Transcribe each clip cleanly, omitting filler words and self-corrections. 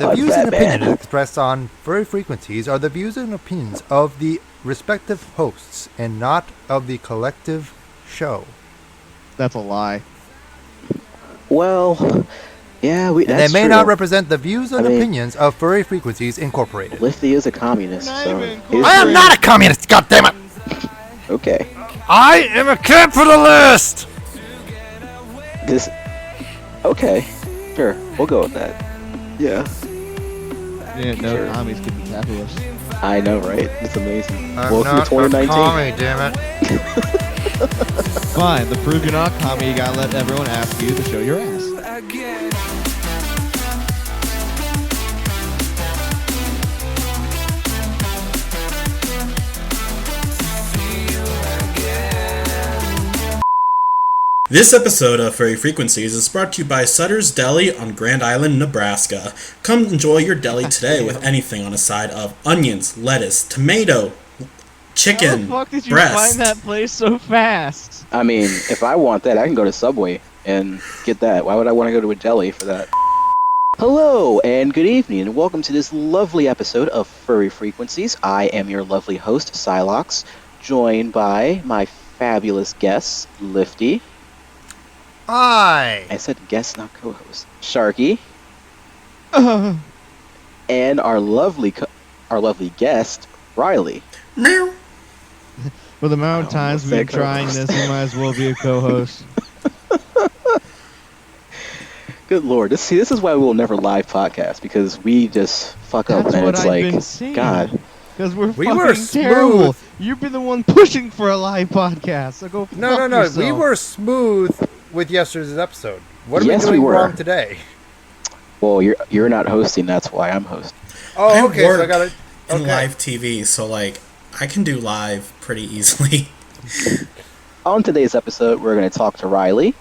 The views and opinions expressed on Furry Frequencies are the views and opinions of the respective hosts and not of the collective show. That's a lie. Well, yeah, they may not represent the views and opinions of Furry Frequencies Incorporated. Lifty is a communist, so... I am not a communist, goddammit! Okay. I am a capitalist! Okay. Sure, we'll go with that. Yeah. Yeah, no commies could be capitalists. I know, right? It's amazing. I'm not a commie, damn it. Fine, to prove you're not a commie, you gotta let everyone ask you to show your ass. This episode of Furry Frequencies is brought to you by Sutter's Deli on Grand Island, Nebraska. Come enjoy your deli today with anything on a side of onions, lettuce, tomato, chicken, breast. How the fuck did you breast. find that place so fast? I mean, if I want that, I can go to Subway and get that. Why would I want to go to a deli for that? Hello, and good evening, and welcome to this lovely episode of Furry Frequencies. I am your lovely host, Silox, joined by my fabulous guests, Lifty. Hi. I said guest, not co-host. Sharky. And our lovely guest, Riley. Meow. For the amount of times we've been trying this, you might as well be a co-host. Good lord. This is why we will never live podcast, because we just fuck up and it's like, God. Because we were terrible. You've been the one pushing for a live podcast, so go fuck yourself. We were smooth with yesterday's episode. What are we doing wrong today? Well, you're not hosting, that's why I'm hosting. Oh, okay. So I gotta in live TV, so like I can do live pretty easily. On today's episode, we're going to talk to Riley,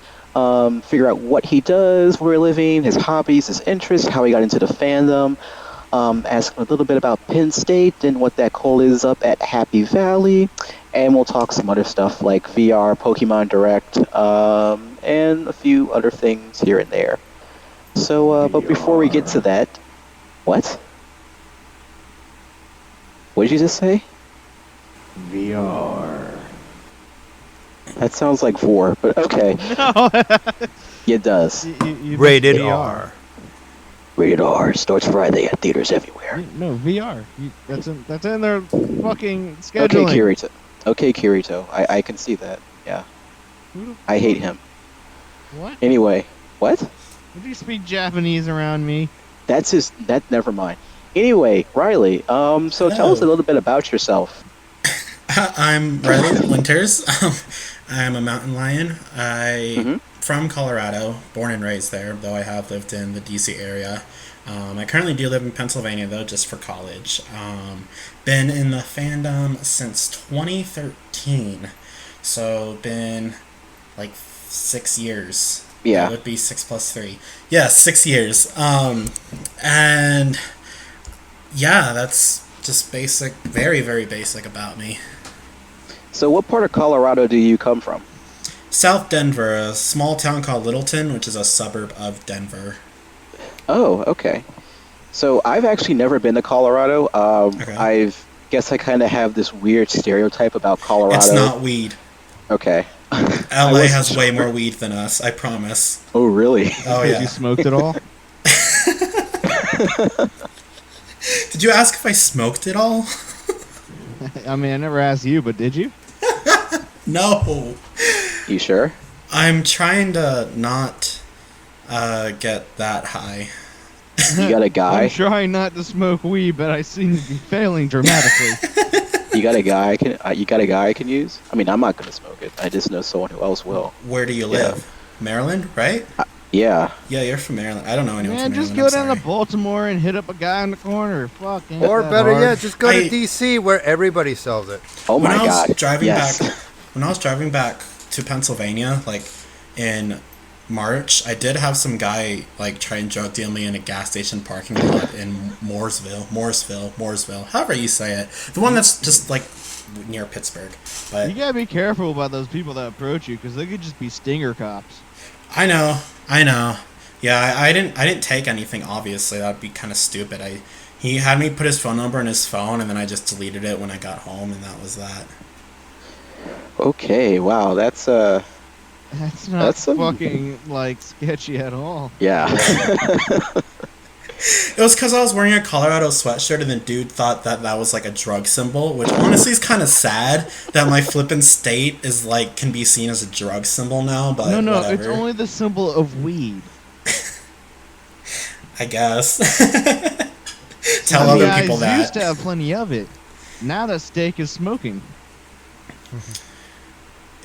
figure out what he does for a living, his hobbies, his interests, how he got into the fandom, ask him a little bit about Penn State and what that call is up at Happy Valley, and we'll talk some other stuff like VR, Pokemon Direct, and a few other things here and there. So, but before we get to that, what? What did you just say? VR. That sounds like vor, but okay. No. It does. Rated R. Rated R starts Friday at theaters everywhere. No, VR. That's in their fucking scheduling. Okay, Kirito. I can see that. Yeah. I hate him. What? Anyway, what? Would you speak Japanese around me? Never mind. Anyway, Riley, so tell us a little bit about yourself. I'm Riley Winters. I'm a mountain lion. From Colorado, born and raised there, though I have lived in the DC area. I currently do live in Pennsylvania, though, just for college. Been in the fandom since 2013, so been like 6 years. Yeah. That would be 6 plus 3. Yeah, 6 years. And yeah, that's just basic, very, very basic about me. So what part of Colorado do you come from? South Denver, a small town called Littleton, which is a suburb of Denver. Oh, okay. So I've actually never been to Colorado. Okay. I guess I kind of have this weird stereotype about Colorado. It's not weed. Okay. LA has way more weed than us, I promise. Oh, really? Oh, yeah. You smoked it all? Did you ask if I smoked it all? I mean, I never asked you, but did you? No. You sure? I'm trying to not get that high. You got a guy? I'm trying not to smoke weed, but I seem to be failing dramatically. You got a guy I can use? I mean, I'm not going to smoke it. I just know someone who else will. Where do you live? Maryland, right? Yeah. Yeah, you're from Maryland. I don't know anyone Man, from just Maryland. go down to Baltimore and hit up a guy in the corner. Fuck. Or better yet, just go to DC where everybody sells it. Oh my God. When I was driving back to Pennsylvania, like in March, I did have some guy like try and drug deal me in a gas station parking lot in Mooresville, however you say it. The one that's just like near Pittsburgh. But you gotta be careful about those people that approach you, because they could just be stinger cops. I know. Yeah, I didn't take anything. Obviously, that'd be kind of stupid. He had me put his phone number in his phone, and then I just deleted it when I got home, and that was that. Okay, wow, that's not That's some- fucking like sketchy at all. yeah. It was because I was wearing a Colorado sweatshirt, and the dude thought that was like a drug symbol, which honestly is kind of sad that my flippin' state is like can be seen as a drug symbol now. But No, whatever. it's only the symbol of weed. I guess. Tell other people I that. used to have plenty of it. Now that steak is smoking.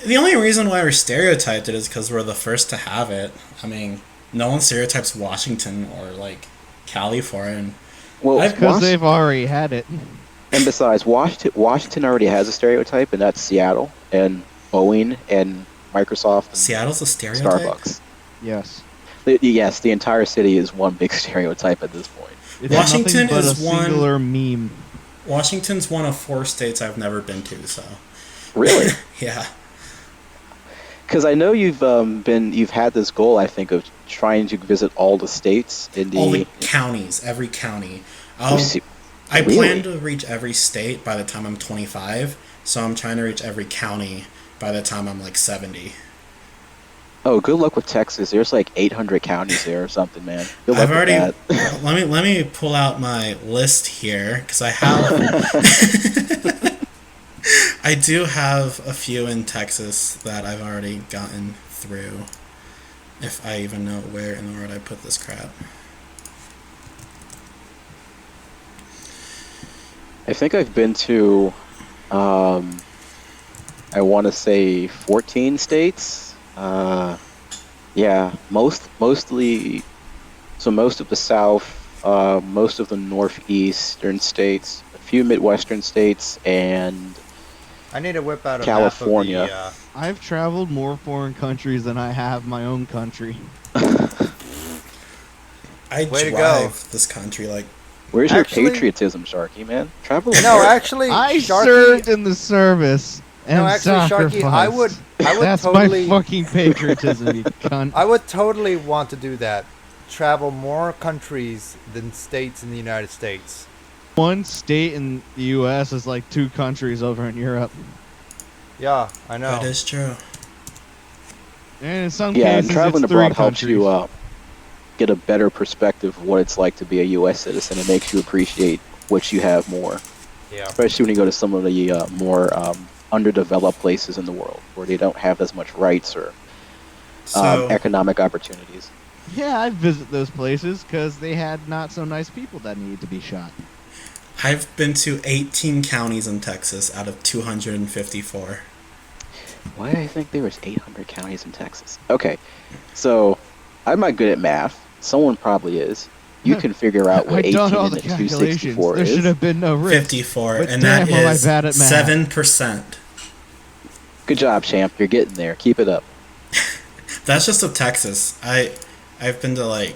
The only reason why we're stereotyped it is because we're the first to have it. I mean, no one stereotypes Washington or like Cali for it. And Well, Because they've already had it. and besides, Washington already has a stereotype, and that's Seattle and Boeing and Microsoft and Seattle's a stereotype. Starbucks. Yes. Yes, the entire city is one big stereotype at this point. It's Washington nothing but is a one- singular meme. Washington's one of 4 states I've never been to. So Really? yeah. Because I know you've had this goal, I think, of trying to visit all the states in the. All the counties, every county. Oh, see- I really? plan to reach every state by the time I'm 25, so I'm trying to reach every county by the time I'm like 70. Oh, good luck with Texas. There's like 800 counties there or something, man. Good luck I've already with that. let me pull out my list here because I have I do have a few in Texas that I've already gotten through. If I even know where in the world I put this crap. I think I've been to, I want to say 14 states. Yeah, mostly, so most of the South, most of the Northeastern states, a few Midwestern states, and I need to whip out a California. map of the, I've traveled more foreign countries than I have my own country. I Way to drive go. this country like where's your Actually- patriotism, Sharky, man? Travel. No, actually, I Sharky, served in the service and no, actually, sacrificed. Sharky, I would That's totally, my fucking patriotism, you cunt. I would totally want to do that. Travel more countries than states in the United States. One state in the U.S. is like 2 countries over in Europe. Yeah, I know. that is true. And in some Yeah, and cases, traveling it's abroad 3 helps countries. you get a better perspective of what it's like to be a U.S. citizen. It makes you appreciate what you have more, Yeah. especially when you go to some of the more underdeveloped places in the world where they don't have as much rights or So economic opportunities. Yeah, I visit those places because they had not so nice people that needed to be shot. I've been to 18 counties in Texas out of 254. Why did I think there was 800 counties in Texas? Okay, so I'm not good at math. Someone probably is. You can figure out what I 18 done all and the 264 calculations. There is. should have been no risk. 54, But and damn, that am I is bad at math. 7%. Good job, champ. You're getting there. Keep it up. That's just of Texas. I've been to like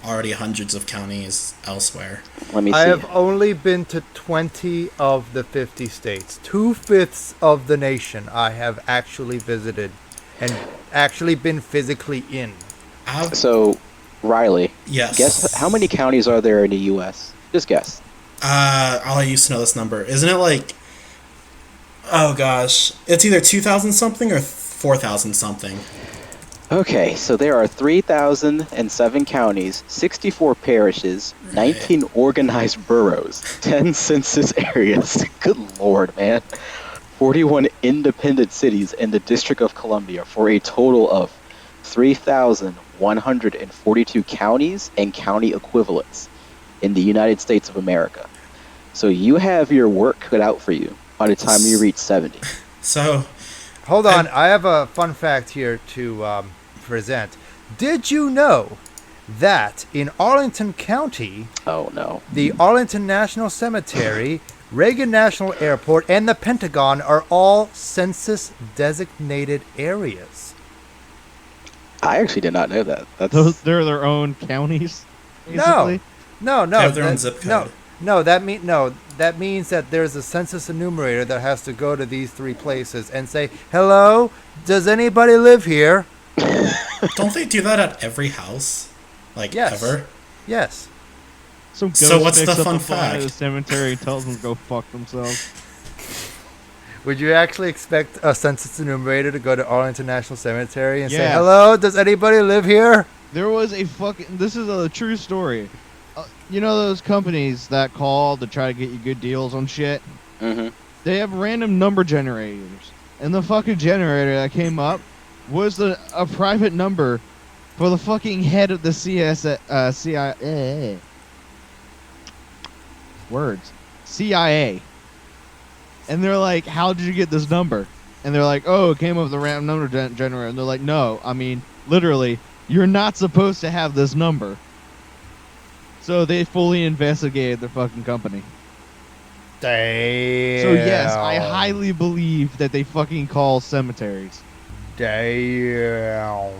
already hundreds of counties elsewhere. Let me see. I have only been to 20 of the 50 states. 2/5 of the nation I have actually visited and actually been physically in. So, Riley, Yes. guess how many counties are there in the U.S.? Just guess. I used to know this number. Isn't it like? Oh gosh, it's either 2,000 something or 4,000 something. Okay, so there are 3,007 counties, 64 parishes, 19 organized boroughs, 10 census areas. Good lord, man. 41 independent cities in the District of Columbia for a total of 3,142 counties and county equivalents in the United States of America. So you have your work cut out for you by the time you reach 70. So Hold on, I have a fun fact here to present. Did you know that in Arlington County, Oh no. the Arlington National Cemetery, Reagan National Airport, and the Pentagon are all census-designated areas? I actually did not know that. They're their own counties, No, basically. no. They have their own that- zip No, code. no. That means that there's a census enumerator that has to go to these 3 places and say, "Hello, does anybody live here?" don't they do that at every house? Like, Yes. ever? Yes. Some ghost So what's picks the up fun a fly to the fact? cemetery and tells them to go fuck themselves. Would you actually expect a census enumerator to go to Arlington National Cemetery and say, Yes. "Hello, does anybody live here?" There was a fucking. This is a true story. You know those companies that call to try to get you good deals on shit? Mm-hmm. They have random number generators. And the fucking generator that came up was a private number for the fucking head of the CIA. Words. CIA. And they're like, how did you get this number? And they're like, oh, it came up with a random number generator. And they're like, no, I mean, literally, you're not supposed to have this number. So they fully investigated their fucking company. Damn. So yes, I highly believe that they fucking call cemeteries. Damn.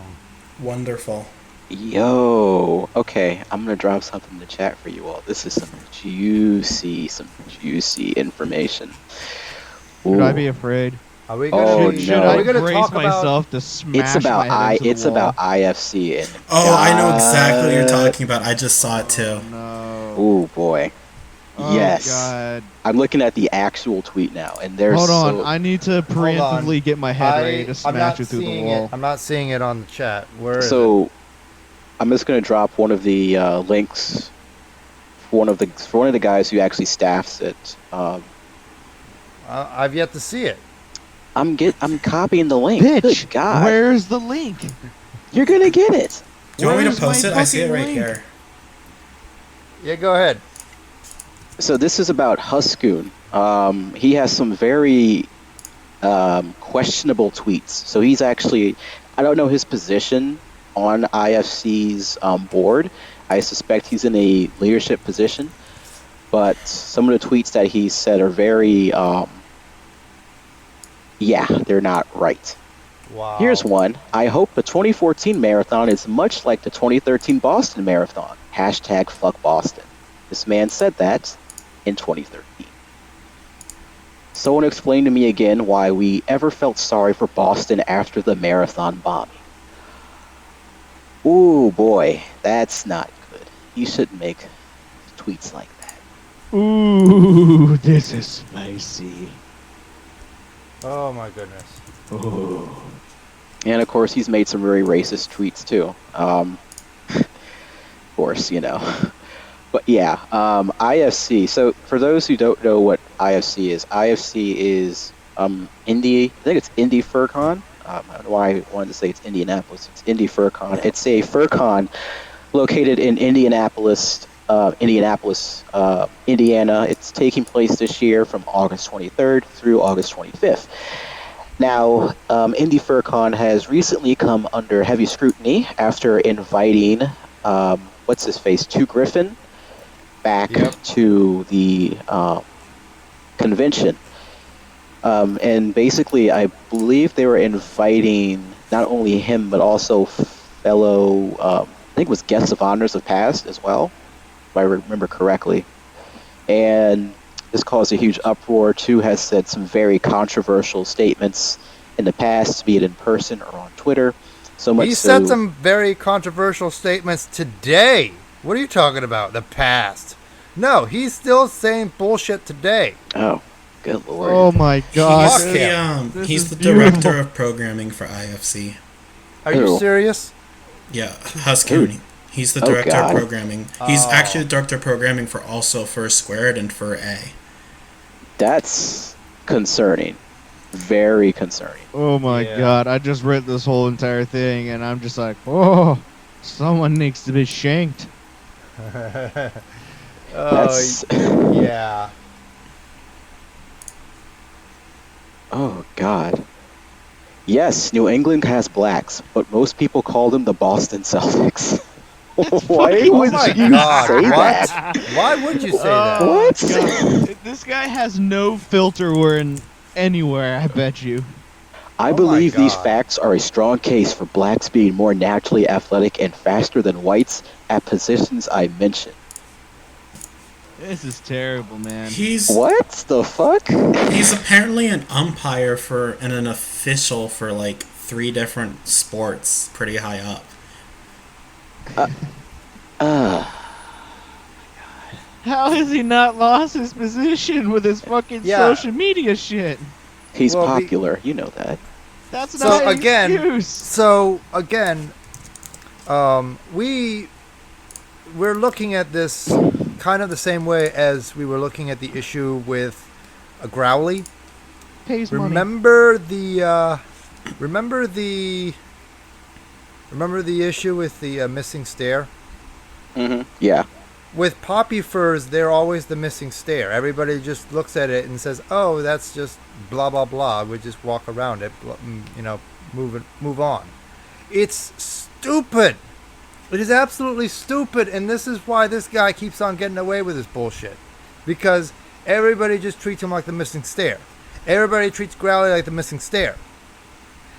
Wonderful. Yo, okay, I'm gonna drop something in the chat for you all. This is some juicy information. Should I Ooh. be afraid? Are we Oh, gonna? Should no. I Are we gonna brace talk about? myself to smash It's about my head into the it's wall? about IFC and Oh, I know God. exactly what you're talking about. I just saw it too. No. Oh boy. Oh, Yes. God. I'm looking at the actual tweet now, and there's Hold on, so I need to preemptively get my head ready to I'm smash not it through the seeing wall. it. I'm not seeing it on the chat. Where is it? so I'm just gonna drop one of the links for one of the guys who actually staffs it. I've yet to see it. I'm copying the link. Bitch, Good God, where's the link? you're gonna get it. Do you want me Where's to post my it? I see it fucking right link? here. Yeah, go ahead. So this is about Huskoon. He has some very questionable tweets. So he's actually, I don't know his position on IFC's board. I suspect he's in a leadership position. But some of the tweets that he said are very, they're not right. Wow. Here's one. I hope the 2014 marathon is much like the 2013 Boston Marathon. Hashtag fuck Boston. This man said that in 2013. Someone explain to me again why we ever felt sorry for Boston after the marathon bombing. Ooh boy, that's not good. You shouldn't make tweets like that. Ooh, this is spicy. Oh my goodness. Ooh. And of course, he's made some very racist tweets too. Of course, you know. But yeah, IFC. So for those who don't know what IFC is Indy. I think it's Indy FurCon. I don't know why I wanted to say it's Indianapolis. It's Indy FurCon. It's a FurCon located in Indianapolis, Indiana. It's taking place this year from August 23rd through August 25th. Now, Indy FurCon has recently come under heavy scrutiny after inviting, Two Griffin back to the convention. And basically, I believe they were inviting not only him, but also fellow, I think it was guests of honors of past as well, if I remember correctly. And this caused a huge uproar. Two has said some very controversial statements in the past, be it in person or on Twitter. So much He so, said some very controversial statements today. What are you talking about? The past? No, he's still saying bullshit today. Oh, good lord. Oh my god. He's the is beautiful. director of programming for IFC. Are you Who? serious? Yeah, Huskoon. He's the Oh, director God. of programming. He's actually the director of programming for also Fur Squared and Fur A. That's concerning. Very concerning. Oh my Yeah. god, I just read this whole entire thing and I'm just like, oh, someone needs to be shanked. That's Yeah. oh god. Yes, New England has blacks, but most people call them the Boston Celtics. Why fucking- would Oh my you God, say what? that? Why would you say that? What? God. This guy has no filter wearing anywhere, I bet you. I Oh my believe these God. facts are a strong case for blacks being more naturally athletic and faster than whites at positions I mentioned. This is terrible, man. He's What the fuck? he's apparently an umpire for and an official for like 3 different sports, pretty high up. Uh, How has he not lost his position with his fucking Yeah. social media shit? he's Well, popular, you know that. That's So not an again, excuse. We're looking at this kind of the same way as we were looking at the issue with a Growly. Pays money. Remember the issue with the missing stare? Yeah. With poppy furs, they're always the missing stare. Everybody just looks at it and says, "Oh, that's just blah blah blah." We just walk around it, move on. It's stupid. It is absolutely stupid, and this is why this guy keeps on getting away with his bullshit, because everybody just treats him like the missing stare. Everybody treats Growly like the missing stare.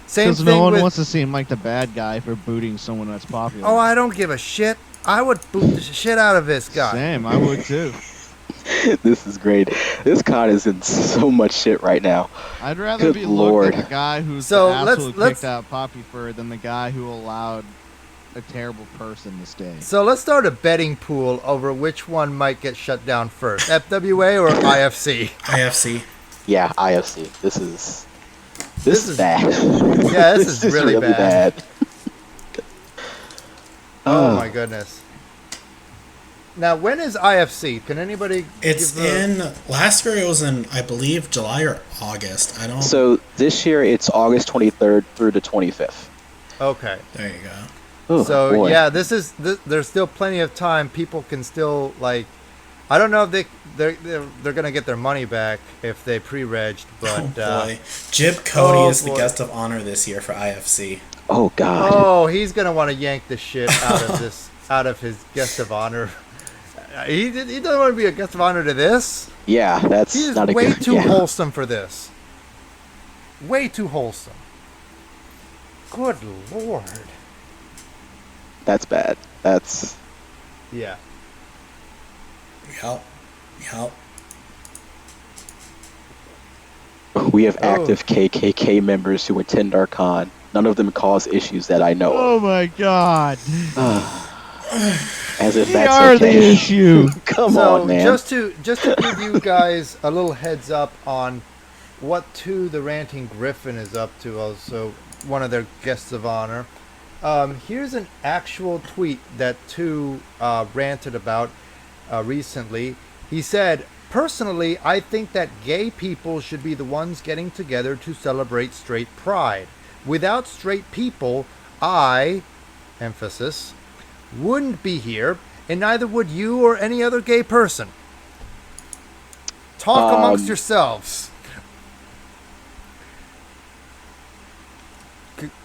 Same Because thing no one with. wants to seem like the bad guy for booting someone that's popular. Oh, I don't give a shit. I would boot the shit out of this guy. Same, I would too. This is great. This con is in so much shit right now. I'd rather Good be Lord. looked at the guy who's So the asshole who let's- kicked out Poppy Fur than the guy who allowed a terrible person to stay. So let's start a betting pool over which one might get shut down first, FWA or IFC. IFC. Yeah, IFC. This is bad. Yeah, this is really bad. Oh my goodness. Now, when is IFC? Can anybody? It's give the- in last year. It was in, I believe, July or August. I don't. So this year it's August 23rd through the 25th. Okay. There you go. Oh, So boy. yeah, there's still plenty of time. People can still I don't know if they're gonna get their money back if they pre-regged, but Oh boy, Jib Cody oh, is the boy. guest of honor this year for IFC. Oh God. oh, he's gonna want to yank the shit out of his guest of honor. He doesn't want to be a guest of honor to this. Yeah, that's He is not a way good. too Yeah. wholesome for this. Way too wholesome. Good Lord. That's bad. That's Yeah. Yep. we have Oh. active KKK members who attend our con. None of them cause issues that I know of. Oh my god. As if They that's are okay. the issue. Come So on, man. just to give you guys a little heads up on what the Ranting Griffin is up to, also one of their guests of honor. Here's an actual tweet that ranted about recently. He said, "Personally, I think that gay people should be the ones getting together to celebrate straight pride. Without straight people, emphasis, wouldn't be here, and neither would you or any other gay person. Talk amongst yourselves."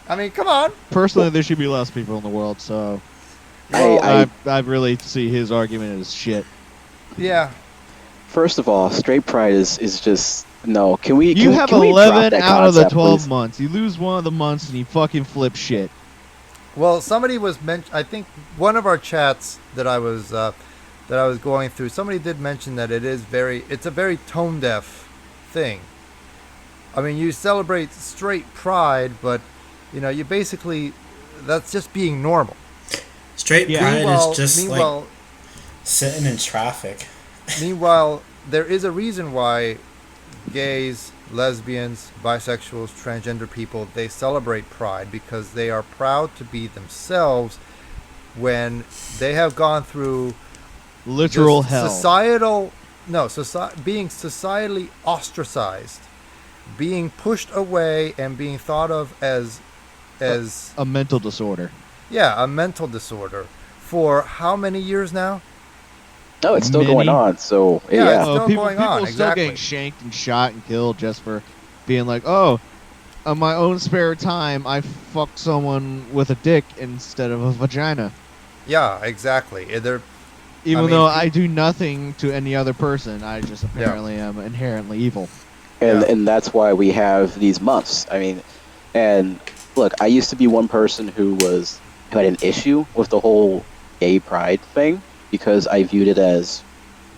I mean, come on. Personally, there should be less people in the world, so I I really see his argument as shit. Yeah. First of all, straight pride is just no. Can we? You can, have can we drop 11 that out of the concept, 12 please? months. You lose one of the months and you fucking flip shit. Well, somebody was I think one of our chats that I was going through, somebody did mention that it's a very tone deaf thing. I mean, you celebrate straight pride, but you basically, that's just being normal. Straight Yeah. pride Meanwhile, is just meanwhile, like sitting in traffic. meanwhile, there is a reason why gays, lesbians, bisexuals, transgender people, they celebrate pride, because they are proud to be themselves when they have gone through Literal just hell. being societally ostracized, being pushed away, and being thought of as A mental disorder. a mental disorder for how many years now? No, it's still Many. going on. So Yeah, yeah. it's still people going on, still exactly. getting shanked and shot and killed just for being like, oh, on my own spare time, I fucked someone with a dick instead of a vagina. Yeah, exactly. Even mean, though I do nothing to any other person, I just apparently am inherently evil. and Yeah. and that's why we have these months. I mean, and look, I used to be one person who had an issue with the whole gay pride thing because I viewed it as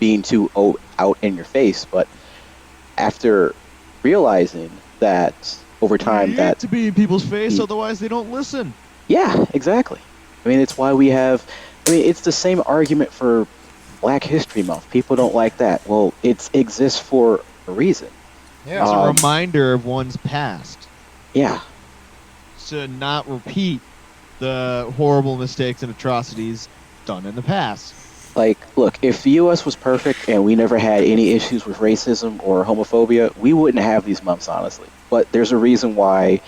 being too out in your face. But after realizing that over time You that need to be in people's face, Mm. otherwise they don't listen. yeah, exactly. I mean, it's why we have I mean, it's the same argument for Black History Month. People don't like that. Well, it exists for a reason. Yeah. It's a reminder of one's past. Yeah. To not repeat the horrible mistakes and atrocities done in the past. Like, look, if the U.S. was perfect and we never had any issues with racism or homophobia, we wouldn't have these months, honestly. But there's a reason why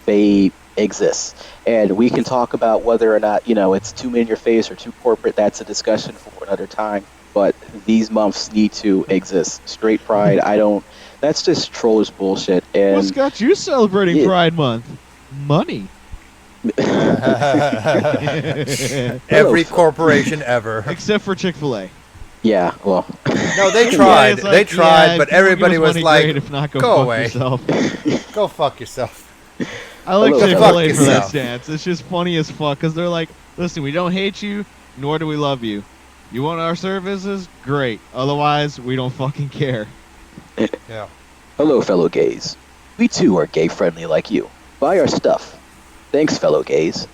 they exist. And we can talk about whether or not, it's too in your face or too corporate. That's a discussion for another time. But these months need to exist. Straight pride, that's just trollish bullshit. And what's got you celebrating Pride Month? Money. Every corporation ever. Except for Chick-fil-A. Yeah, well. No, they tried. They tried, but everybody was like, great, if not, go fuck away. Yourself. Go fuck yourself. I like Go Chick-fil-A fuck for that yourself. stance. It's just funny as fuck because they're like, listen, we don't hate you, nor do we love you. You want our services? Great. Otherwise, we don't fucking care. Yeah. Hello, fellow gays. We too are gay-friendly like you. Buy our stuff. Thanks, fellow gays.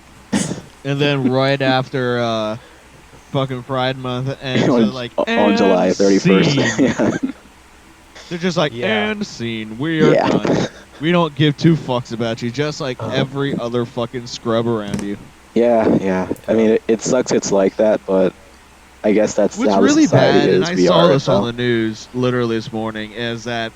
And then right after fucking Pride Month ends, they're like, on July 31st. Yeah. They're just like, Yeah. and scene, we are done. We don't give two fucks about you, just like every other fucking scrub around you. Yeah. I mean, it sucks it's like that, but I guess that's What's how really the society bad, is. and I We saw are, this so. on the news literally this morning, is that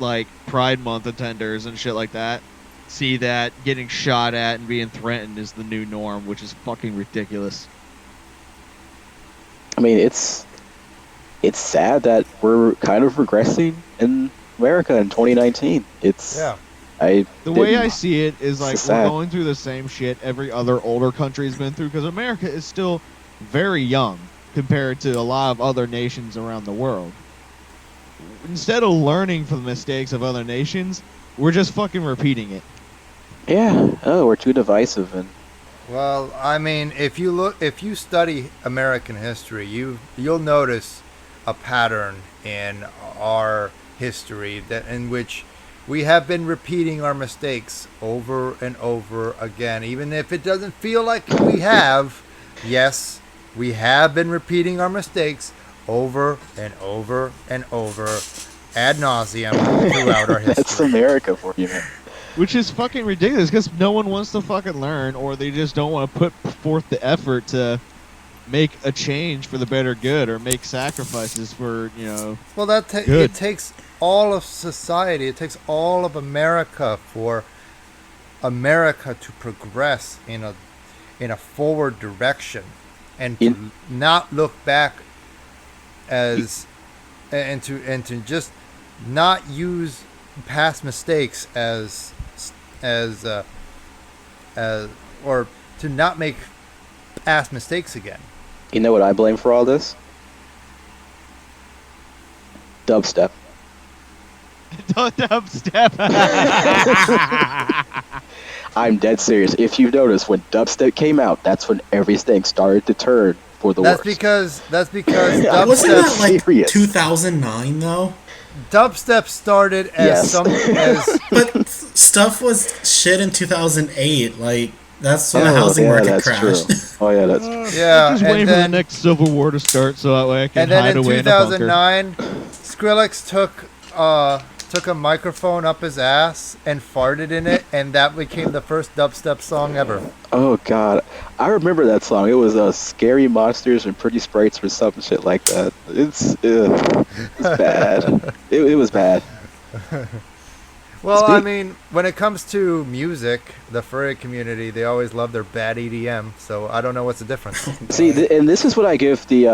like Pride Month attenders and shit like that see that getting shot at and being threatened is the new norm, which is fucking ridiculous. I mean, it's sad that we're kind of regressing in America in 2019. Yeah. The way I see it is like It's we're sad. going through the same shit every other older country's been through, because America is still very young compared to a lot of other nations around the world. Instead of learning from the mistakes of other nations, we're just fucking repeating it. Yeah. Oh, we're too divisive, and Well, I mean, if you study American history, you'll notice a pattern in our history that in which we have been repeating our mistakes over and over again, even if it doesn't feel like we have. Yes, we have been repeating our mistakes over and over and over ad nauseum throughout our history. that's America for you, man. Which is fucking ridiculous because no one wants to fucking learn, or they just don't want to put forth the effort to make a change for the better good or make sacrifices for, Well, good. it takes all of society. It takes all of America for America to progress in a forward direction, and to not look back as and to just not use past mistakes as or to not make past mistakes again. You know what I blame for all this? Dubstep. Dubstep. I'm dead serious. If you've noticed, when dubstep came out, that's when everything started to turn for the That's worst. because Wasn't that like Serious. 2009 though? dubstep started as Yes. But stuff was shit in 2008. Like that's when the Oh, housing yeah, market that's crashed. true. Oh yeah, that's true. Yeah, I'm just and waiting for the then- next Civil War to start so that way I can And then hide in away in a bunker. 2009, Skrillex took a microphone up his ass and farted in it, and that became the first dubstep song ever. Oh god, I remember that song. It was Scary Monsters and Pretty Sprites or some shit like that. It's bad. It was bad. Well, I mean, when it comes to music, the furry community, they always love their bad EDM, so I don't know what's the difference. See, and this is what I give the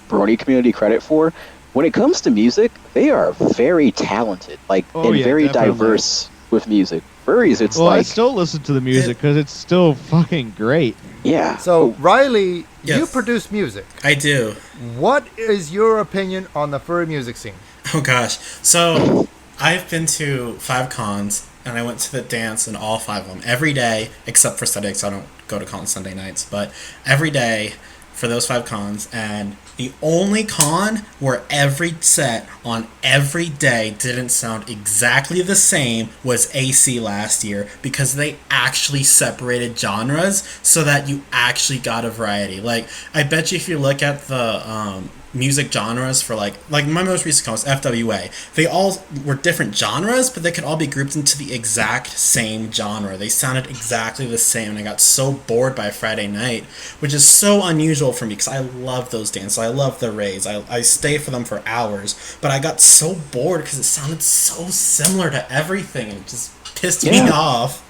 Brony community credit for. When it comes to music, they are very talented, and yeah, very definitely. diverse with music. Furries, it's Well, I like, still listen to the music because it's still fucking great. yeah. So, Riley, you Yes. produce music. I do. What is your opinion on the furry music scene? Oh gosh. So I've been to 5 cons and I went to the dance in all 5 of them every day except for Sunday because I don't go to cons Sunday nights. But every day for those 5 cons, and the only con where every set on every day didn't sound exactly the same was AC last year, because they actually separated genres so that you actually got a variety. Like, I bet you if you look at the music genres for like my most recent con was FWA. They all were different genres, but they could all be grouped into the exact same genre. They sounded exactly the same, and I got so bored by Friday night, which is so unusual for me because I love those dances. I love the raids. I stay for them for hours, but I got so bored because it sounded so similar to everything, and it just pissed me off.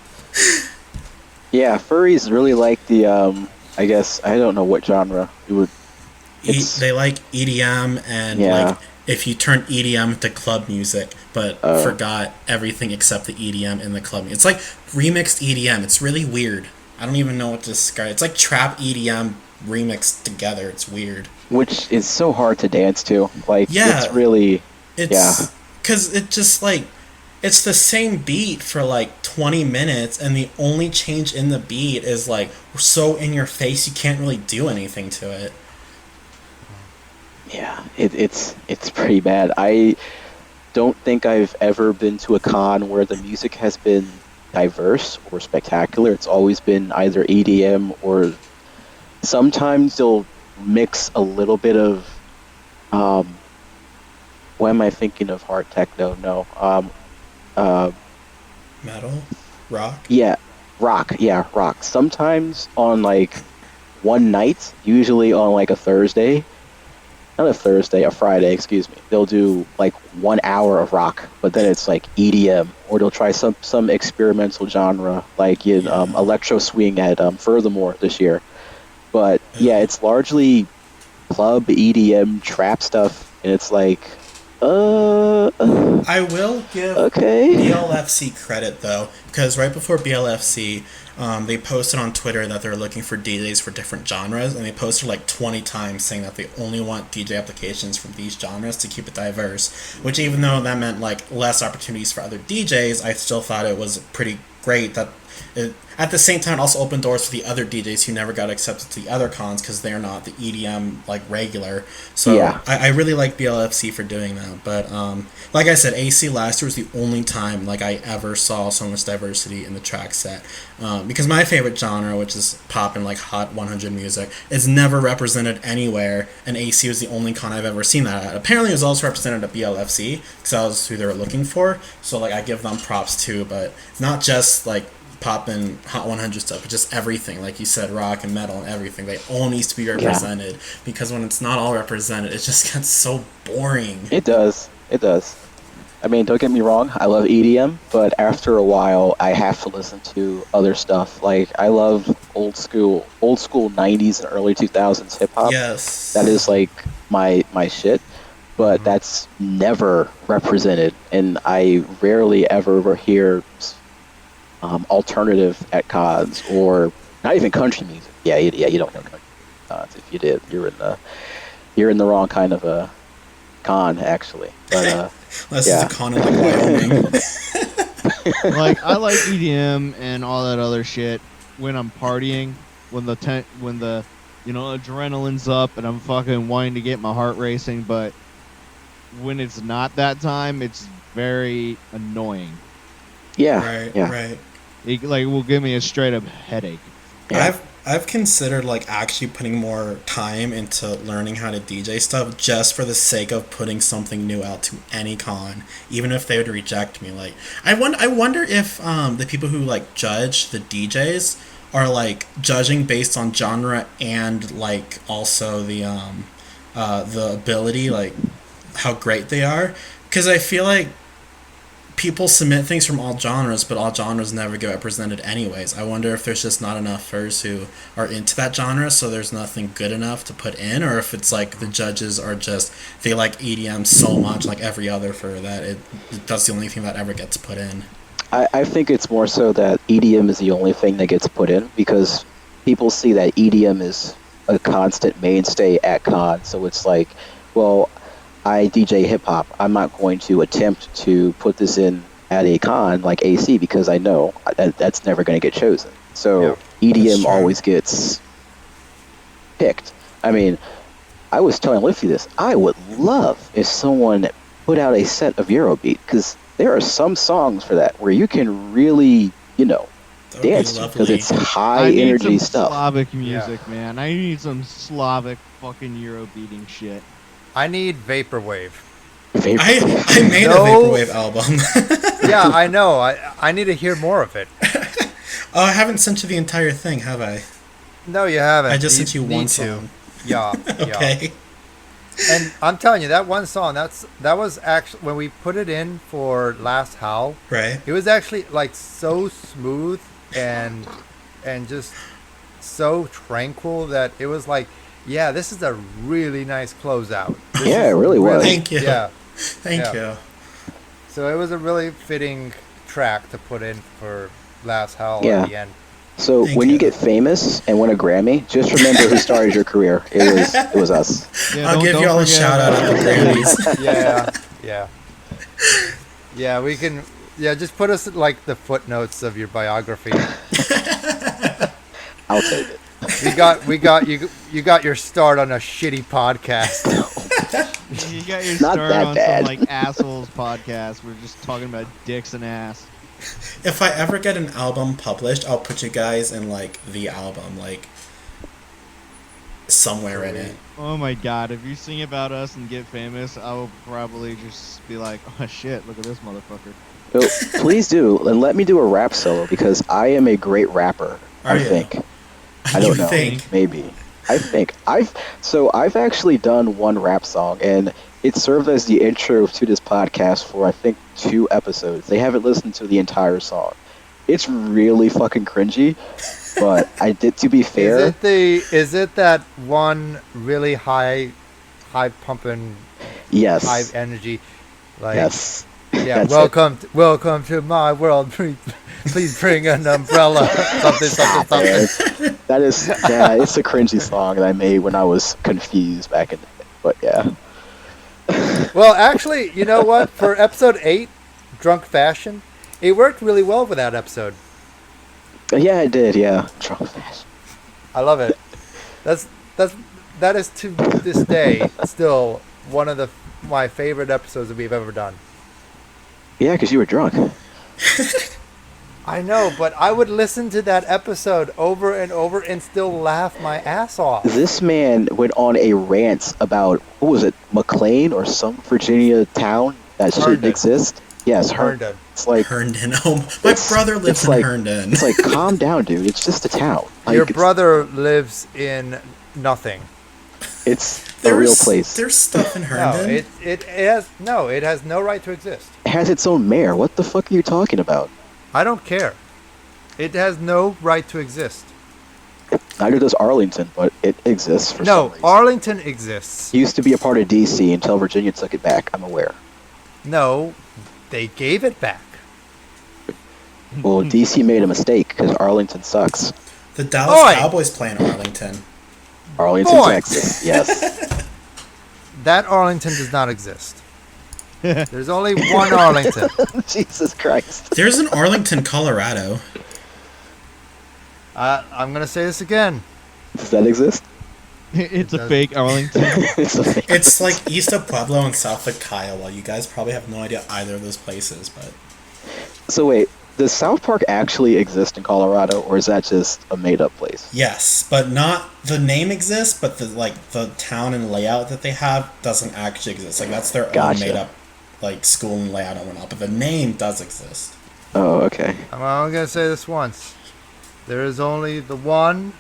Yeah, furries really like the I guess I don't know what genre it would. They like EDM, and like if you turn EDM to club music, but forgot everything except the EDM in the club. It's like remixed EDM. It's really weird. I don't even know what to describe. It's like trap EDM remixed together. It's weird. Which is so hard to dance to. Like, it's really... Because it just, like... It's the same beat for, like, 20 minutes, and the only change in the beat is, like, so in your face you can't really do anything to it. Yeah, it's pretty bad. I don't think I've ever been to a con where the music has been diverse or spectacular. It's always been either EDM or sometimes they'll mix a little bit of what am I thinking of? Hard techno? No. Metal? Rock? Yeah, rock. Yeah, rock. Sometimes on like one night, usually on like a Thursday. Not a Thursday, a Friday, excuse me. They'll do like 1 hour of rock, but then it's like EDM, or they'll try some experimental genre, like in electro swing at Furthermore this year. But yeah, it's largely club EDM trap stuff, and it's like, I will give BLFC credit though, because right before BLFC, they posted on Twitter that they're looking for DJs for different genres, and they posted like 20 times saying that they only want DJ applications from these genres to keep it diverse, which even though that meant like less opportunities for other DJs, I still thought it was pretty great that it, at the same time, it also opened doors for the other DJs who never got accepted to the other cons because they're not the EDM like regular. So I really like BLFC for doing that. But like I said, AC last year was the only time like I ever saw so much diversity in the track set. Because my favorite genre, which is pop and like Hot 100 music, is never represented anywhere, and AC was the only con I've ever seen that at. Apparently it was also represented at BLFC because that was who they were looking for. So like I give them props too, but not just like pop and Hot 100 stuff, but just everything, like you said, rock and metal and everything. They all needs to be represented because when it's not all represented, it just gets so boring. It does. I mean, don't get me wrong, I love EDM, but after a while, I have to listen to other stuff. Like, I love old school 90s and early 2000s hip hop. Yes, that is like my shit. But that's never represented, and I rarely ever hear alternative at cons, or not even country music. Yeah, you don't know country cons. If you did, you're in the wrong kind of a con, actually. But this is a con in like Wyoming. Like, I like EDM and all that other shit when I'm partying, when the adrenaline's up and I'm fucking wanting to get my heart racing. But when it's not that time, it's very annoying. Right. It will give me a straight up headache. Yeah. I've considered like actually putting more time into learning how to DJ stuff just for the sake of putting something new out to any con, even if they would reject me. Like I wonder if the people who like judge the DJs are like judging based on genre and like also the ability, like how great they are, because I feel like people submit things from all genres, but all genres never get represented anyways. I wonder if there's just not enough furs who are into that genre, so there's nothing good enough to put in, or if it's like the judges are just, they like EDM so much, like every other fur, that that's the only thing that ever gets put in. I think it's more so that EDM is the only thing that gets put in, because people see that EDM is a constant mainstay at cons, so it's like, well, I DJ hip-hop. I'm not going to attempt to put this in at a con like AC because I know that's never going to get chosen. So EDM always gets picked. I mean, I was telling Lifty this. I would love if someone put out a set of Eurobeat, because there are some songs for that where you can really, That would be dance to, because lovely. it's high I need energy some stuff. Slavic music, man. I need some Slavic fucking Euro beating shit. I need vaporwave. I made No. a vaporwave album. Yeah, I know. I need to hear more of it. Oh, I haven't sent you the entire thing, have I? No, you haven't. I just sent you need one to. song. Yeah. Okay. And I'm telling you, that one song, that was actually, when we put it in for Last Howl, Right. it was actually like so smooth and just so tranquil that it was like, yeah, this is a really nice closeout. This Yeah, is it really was. Thank you. Yeah. Thank Yeah. you. So it was a really fitting track to put in for Last Howl Yeah. at the end. So Thank when you. you get famous and win a Grammy, just remember who started your career. It was us. Yeah, I'll give you all a forget shout out about at the Grammys. Yeah. Yeah, we can. Yeah, just put us at, like, the footnotes of your biography. I'll take it. You got your start on a shitty podcast. You got your Not start that on bad. some like assholes podcast. We're just talking about dicks and ass. If I ever get an album published, I'll put you guys in like the album, like somewhere in it. Oh my god, if you sing about us and get famous, I will probably just be like, oh shit, look at this motherfucker. So please do, and let me do a rap solo, because I am a great rapper. Are I you? think. I don't know. think? Maybe. I think. I've actually done one rap song, and it served as the intro to this podcast for, I think, 2 episodes. They haven't listened to the entire song. It's really fucking cringy, but I did, to be fair. Is it that one really high pumping, Yes. high energy, like, Yes. yeah, That's welcome to my world. Please bring an umbrella. something. Yeah, that is, yeah, it's a cringy song that I made when I was confused back in the day. But yeah. Well, actually, you know what? For episode 8, Drunk Fashion, it worked really well for that episode. Yeah, I did, yeah. Drunk fashion. I love it. That is to this day still one of my favorite episodes that we've ever done. Yeah, because you were drunk. I know, but I would listen to that episode over and over and still laugh my ass off. This man went on a rant about, what was it, McLean or some Virginia town that shouldn't Herndon. exist? Yes, Herndon. It's like, Herndon. Oh, my It's- brother lives it's in like- Herndon. it's like, calm down, dude. It's just a town. Like, Your it's- brother lives in nothing. It's a real place. There's stuff in No, Herndon. it has no right to exist. It has its own mayor. What the fuck are you talking about? I don't care. It has no right to exist. Neither does Arlington, but it exists for some No, reason. Arlington exists. It used to be a part of D.C. until Virginia took it back, I'm aware. No, they gave it back. Well, D.C. made a mistake because Arlington sucks. The Dallas Oi! Cowboys play in Arlington. Arlington, Boy. Texas. Yes. That Arlington does not exist. There's only one Arlington. Jesus Christ. There's an Arlington, Colorado. I'm gonna say this again. Does that exist? It's a does. fake Arlington. It's a fake. It's like east of Pueblo and south of Kiowa. You guys probably have no idea either of those places, but So wait, does South Park actually exist in Colorado, or is that just a made-up place? yes, but not the name exists, but the town and layout that they have doesn't actually exist. Like that's their own Gotcha. made up like school and layout and whatnot. But the name does exist. Oh, okay. I'm only gonna say this once. There is only the one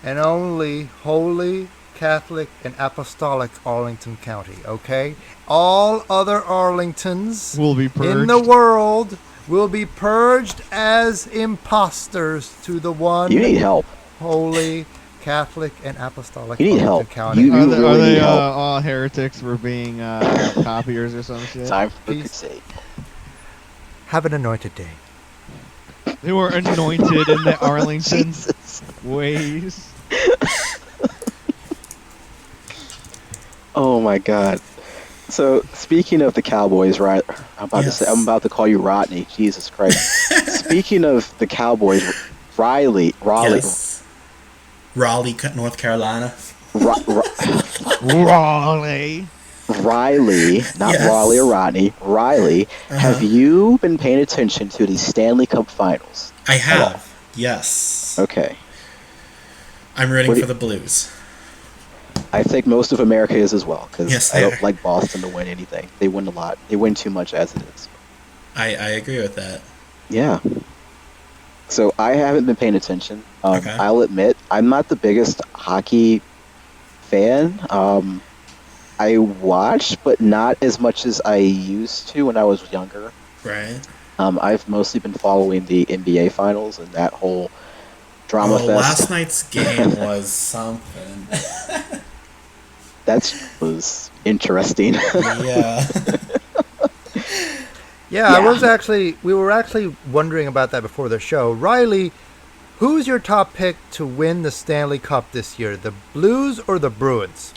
and only Holy Catholic and Apostolic Arlington County. Okay, all other Arlingtons Will be purged. in the world will be purged as imposters to the one You need help. Holy Catholic and Apostolic You need Arlington help. County. You Are they, really need help. all heretics for being copiers or some shit? Time for the Peace. crusade. Have an anointed day. They were anointed in the Arlington Jesus. ways. Oh my God. So speaking of the Cowboys, right? I'm about to call you Rodney. Jesus Christ. Speaking of the Cowboys, Raleigh, Yes. Raleigh, North Carolina. Raleigh. Riley, not Yes. Raleigh or Rodney. Riley, have you been paying attention to the Stanley Cup Finals? I have. Yes. Okay. I'm rooting What do for the Blues. I think most of America is as well, because Yes, I they don't are. like Boston to win anything. They win a lot. They win too much as it is. I agree with that. Yeah. So I haven't been paying attention. Okay. I'll admit, I'm not the biggest hockey fan. I watch, but not as much as I used to when I was younger. Right. I've mostly been following the NBA Finals and that whole drama fest. Last night's game was something. That was interesting. Yeah. Yeah, we were actually wondering about that before the show. Riley, who's your top pick to win the Stanley Cup this year? The Blues or the Bruins?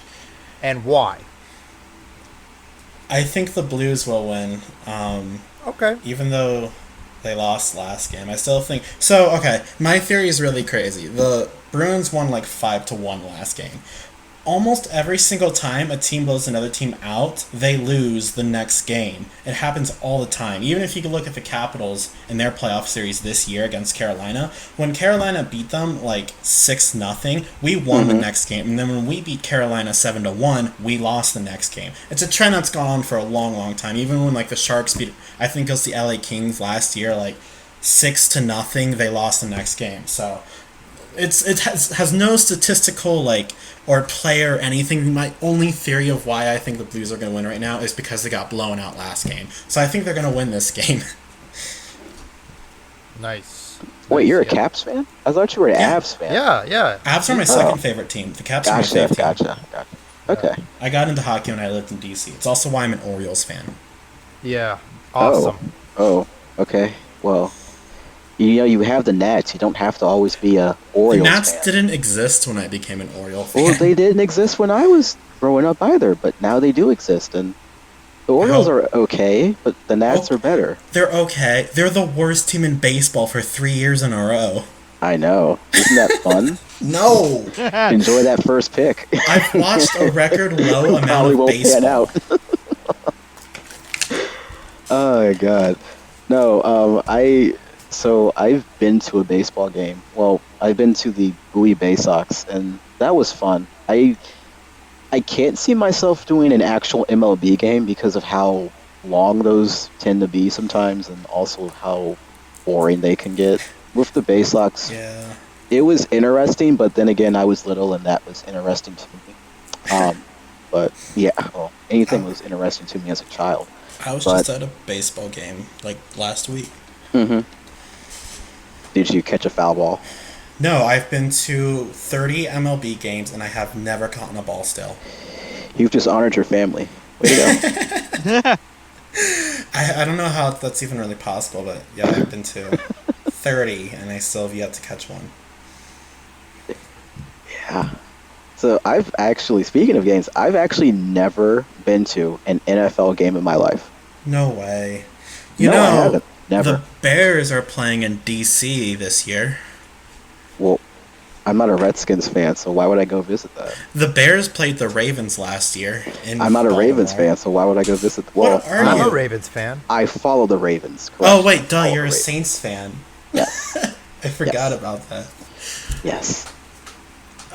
And why? I think the Blues will win. Okay. Even though they lost last game, I still think so. Okay, my theory is really crazy. The Bruins won like 5-1 last game. Almost every single time a team blows another team out, they lose the next game. It happens all the time. Even if you can look at the Capitals in their playoff series this year against Carolina, when Carolina beat them like 6-0, we won the next game. And then when we beat Carolina 7-1, we lost the next game. It's a trend that's gone on for a long, long time. Even when like the Sharks beat, I think it was the LA Kings last year, like 6-0, they lost the next game. So it has no statistical like or player or anything. My only theory of why I think the Blues are going to win right now is because they got blown out last game. So I think they're going to win this game. Nice. Wait, you're a Yeah. Caps fan? I thought you were an Yeah. Avs fan. Yeah. Avs are my second favorite team. The Caps are my favorite team. Gotcha. Okay. I got into hockey when I lived in DC. It's also why I'm an Orioles fan. Yeah. Awesome. Oh, okay. Well, you have the Nats. You don't have to always be a Orioles The Nats fan. didn't exist when I became an Oriole fan. Well, they didn't exist when I was growing up either, but now they do exist, and the Orioles are okay, but the Nats are better. They're okay. They're the worst team in baseball for 3 years in a row. I know. Isn't that fun? No! Enjoy that first pick. I've watched a record low amount Probably of won't baseball. pan out. Oh my god. No, I've been to a baseball game. Well, I've been to the Bowie Bay Sox, and that was fun. I can't see myself doing an actual MLB game because of how long those tend to be sometimes, and also how boring they can get. With the Bay Sox, Yeah. it was interesting, but then again, I was little, and that was interesting to me. But yeah, well, anything was interesting to me as a child. I was But- just at a baseball game, like, last week. Mm-hmm. Did you catch a foul ball? No, I've been to 30 MLB games, and I have never caught a ball still. You've just honored your family. Way to go. I don't know how that's even really possible, but yeah, I've been to 30, and I still have yet to catch one. Yeah. So I've actually, speaking of games, I've actually never been to an NFL game in my life. No way. No, I haven't. Never. The Bears are playing in D.C. this year. Well, I'm not a Redskins fan, so why would I go visit that? The Bears played the Ravens last year. I'm not a Ravens fan, so why would I go visit? Well, What are I'm you? a Ravens fan. I follow the Ravens. Correct? Oh, wait, duh, Follow you're the a Ravens. Saints fan. Yes. I forgot Yes. about that. Yes.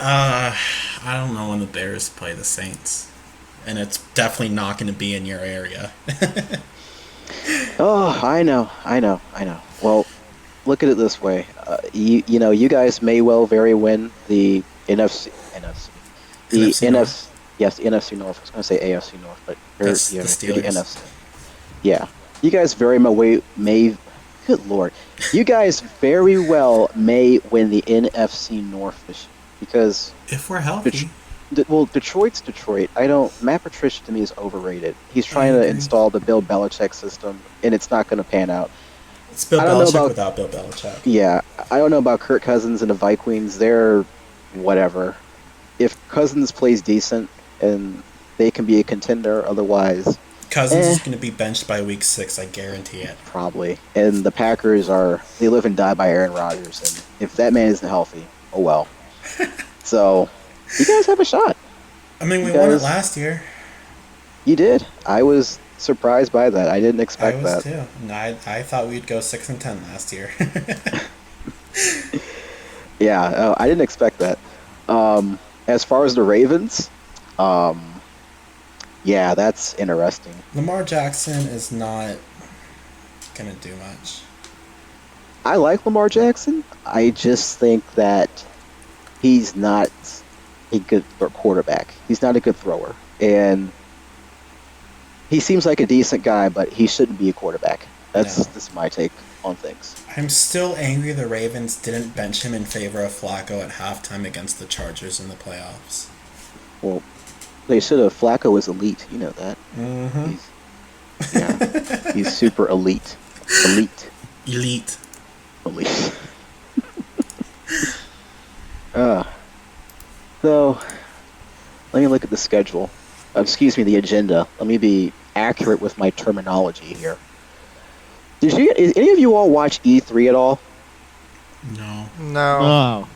I don't know when the Bears play the Saints. And it's definitely not going to be in your area. Oh, I know. Well, look at it this way. You guys may well very win the NFC. The NFC North? NFC. Yes, the NFC North. I was going to say AFC North, but That's the Steelers. NFC. Yeah, you guys very may. Good lord, you guys very well may win the NFC North this year because If we're healthy. Detroit's Detroit. Matt Patricia to me is overrated. He's trying to agree. install the Bill Belichick system, and it's not going to pan out. It's Bill I don't know Belichick about- without Bill Belichick. Yeah, I don't know about Kirk Cousins and the Vikings. They're whatever. If Cousins plays decent, and they can be a contender. Otherwise, Cousins is going to be benched by week 6, I guarantee it. probably. And the Packers they live and die by Aaron Rodgers, and if that man isn't healthy, oh well. So, you guys have a shot. I mean, we You won it guys- last year. You did. I was surprised by that. I didn't I expect was that. too. And I thought we'd go 6-10 last year. Yeah, I didn't expect that. As far as the Ravens, um, yeah, that's interesting. Lamar Jackson is not gonna do much. I like Lamar Jackson. I just think that he's not a good quarterback. He's not a good thrower, and he seems like a decent guy, but he shouldn't be a quarterback. That's my take on things. I'm still angry the Ravens didn't bench him in favor of Flacco at halftime against the Chargers in the playoffs. Well, they should have. Flacco is elite. You know that. Mm-hmm. He's super elite. Elite. Elite. Elite. So, let me look at the schedule. Excuse me, the agenda. Let me be accurate with my terminology here. Did any of you all watch E3 at all? No. No. Oh.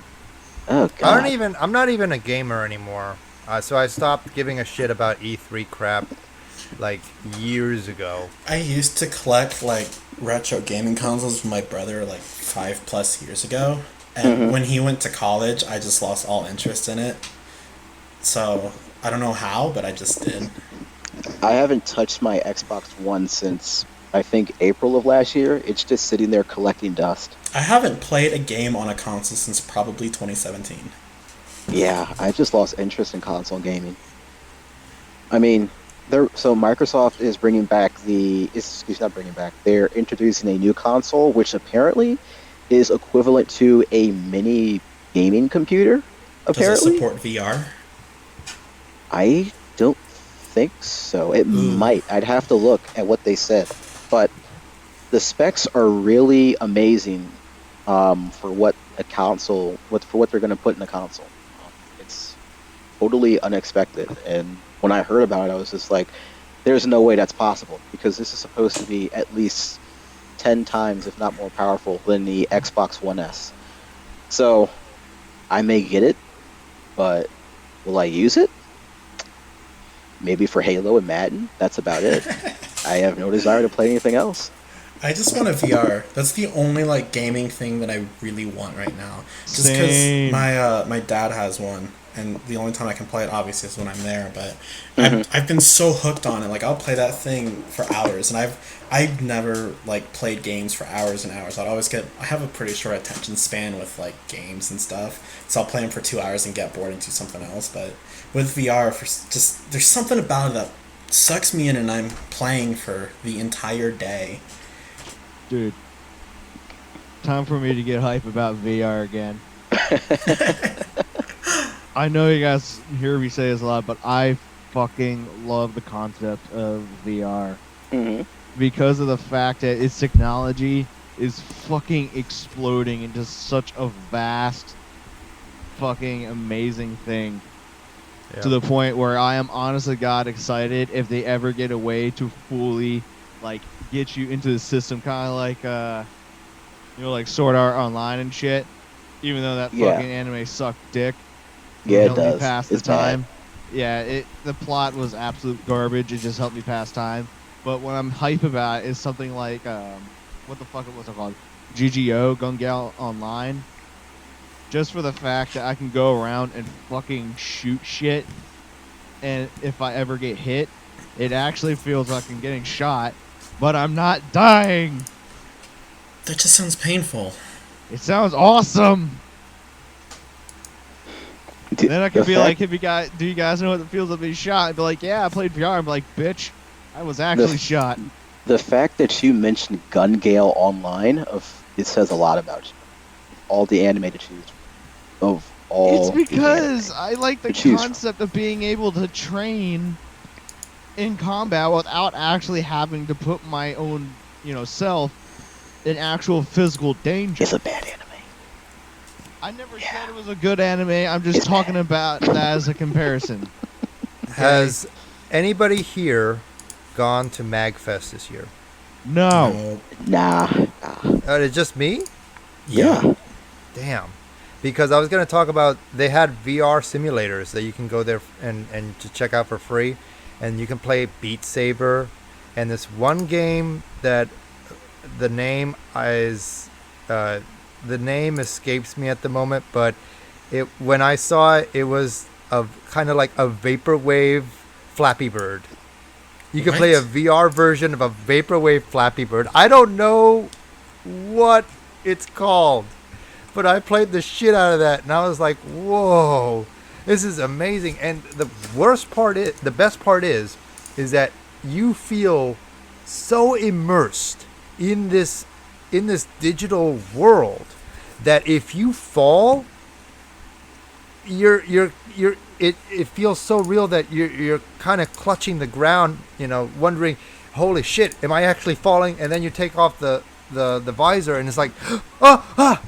Oh God. I'm not even a gamer anymore. So I stopped giving a shit about E3 crap like years ago. I used to collect like retro gaming consoles from my brother like 5+ years ago. And when he went to college, I just lost all interest in it. So I don't know how, but I just did. I haven't touched my Xbox One since I think April of last year. It's just sitting there collecting dust. I haven't played a game on a console since probably 2017. Yeah, I just lost interest in console gaming. I mean, Microsoft is bringing back they're introducing a new console, which apparently is equivalent to a mini gaming computer. Apparently, Does it support VR? I don't think so. It might. I'd have to look at what they said, but the specs are really amazing for what a console, for what they're going to put in a console. It's totally unexpected, and when I heard about it, I was just like, "There's no way that's possible," because this is supposed to be at least 10 times, if not more powerful than the Xbox One S. So, I may get it, but will I use it? Maybe for Halo and Madden. That's about it. I have no desire to play anything else. I just want a VR. That's the only like gaming thing that I really want right now. Just because my dad has one, and the only time I can play it obviously is when I'm there. But I've been so hooked on it. Like I'll play that thing for hours, and I've never like played games for hours and hours. I have a pretty short attention span with like games and stuff, so I'll play them for 2 hours and get bored and do something else. But with VR, there's something about it that sucks me in, and I'm playing for the entire day. Dude, time for me to get hype about VR again. I know you guys hear me say this a lot, but I fucking love the concept of VR. Because of the fact that its technology is fucking exploding into such a vast, fucking amazing thing. Yeah. To the point where I am honestly God excited if they ever get a way to fully like get you into the system, kind of like like Sword Art Online and shit. Even though that fucking anime sucked dick. Yeah, it helped me does. pass It's the time. Yeah, the plot was absolute garbage. It just helped me pass time. But what I'm hype about is something like what the fuck was it called? GGO, Gun Gal Online. Just for the fact that I can go around and fucking shoot shit, and if I ever get hit, it actually feels like I'm getting shot, but I'm not dying. That just sounds painful. It sounds awesome. Then I could be like, do you guys know what it feels like to be shot? I'd be like, yeah, I played VR. I'm like, bitch, I was actually shot. The fact that you mentioned Gun Gale Online, it says a lot about you. All the anime to choose of all. It's because I like the choose concept of being able to train in combat without actually having to put my own, self in actual physical danger. It's a bad anime. I never said it was a good anime. I'm just talking about that as a comparison. Has anybody here gone to MagFest this year? No. Nah. Is it just me? Yeah. Damn. because I was going to talk about they had VR simulators that you can go there and to check out for free, and you can play Beat Saber, and this one game that the name escapes me at the moment, but when I saw it, it was kind of like a vaporwave Flappy Bird. You can play a VR version of a vaporwave Flappy Bird. I don't know what it's called, but I played the shit out of that, and I was like, whoa, this is amazing. And the best part is that you feel so immersed in this digital world that if you fall, it feels so real that you're kind of clutching the ground, wondering, holy shit, am I actually falling? And then you take off the visor, and it's like, I'm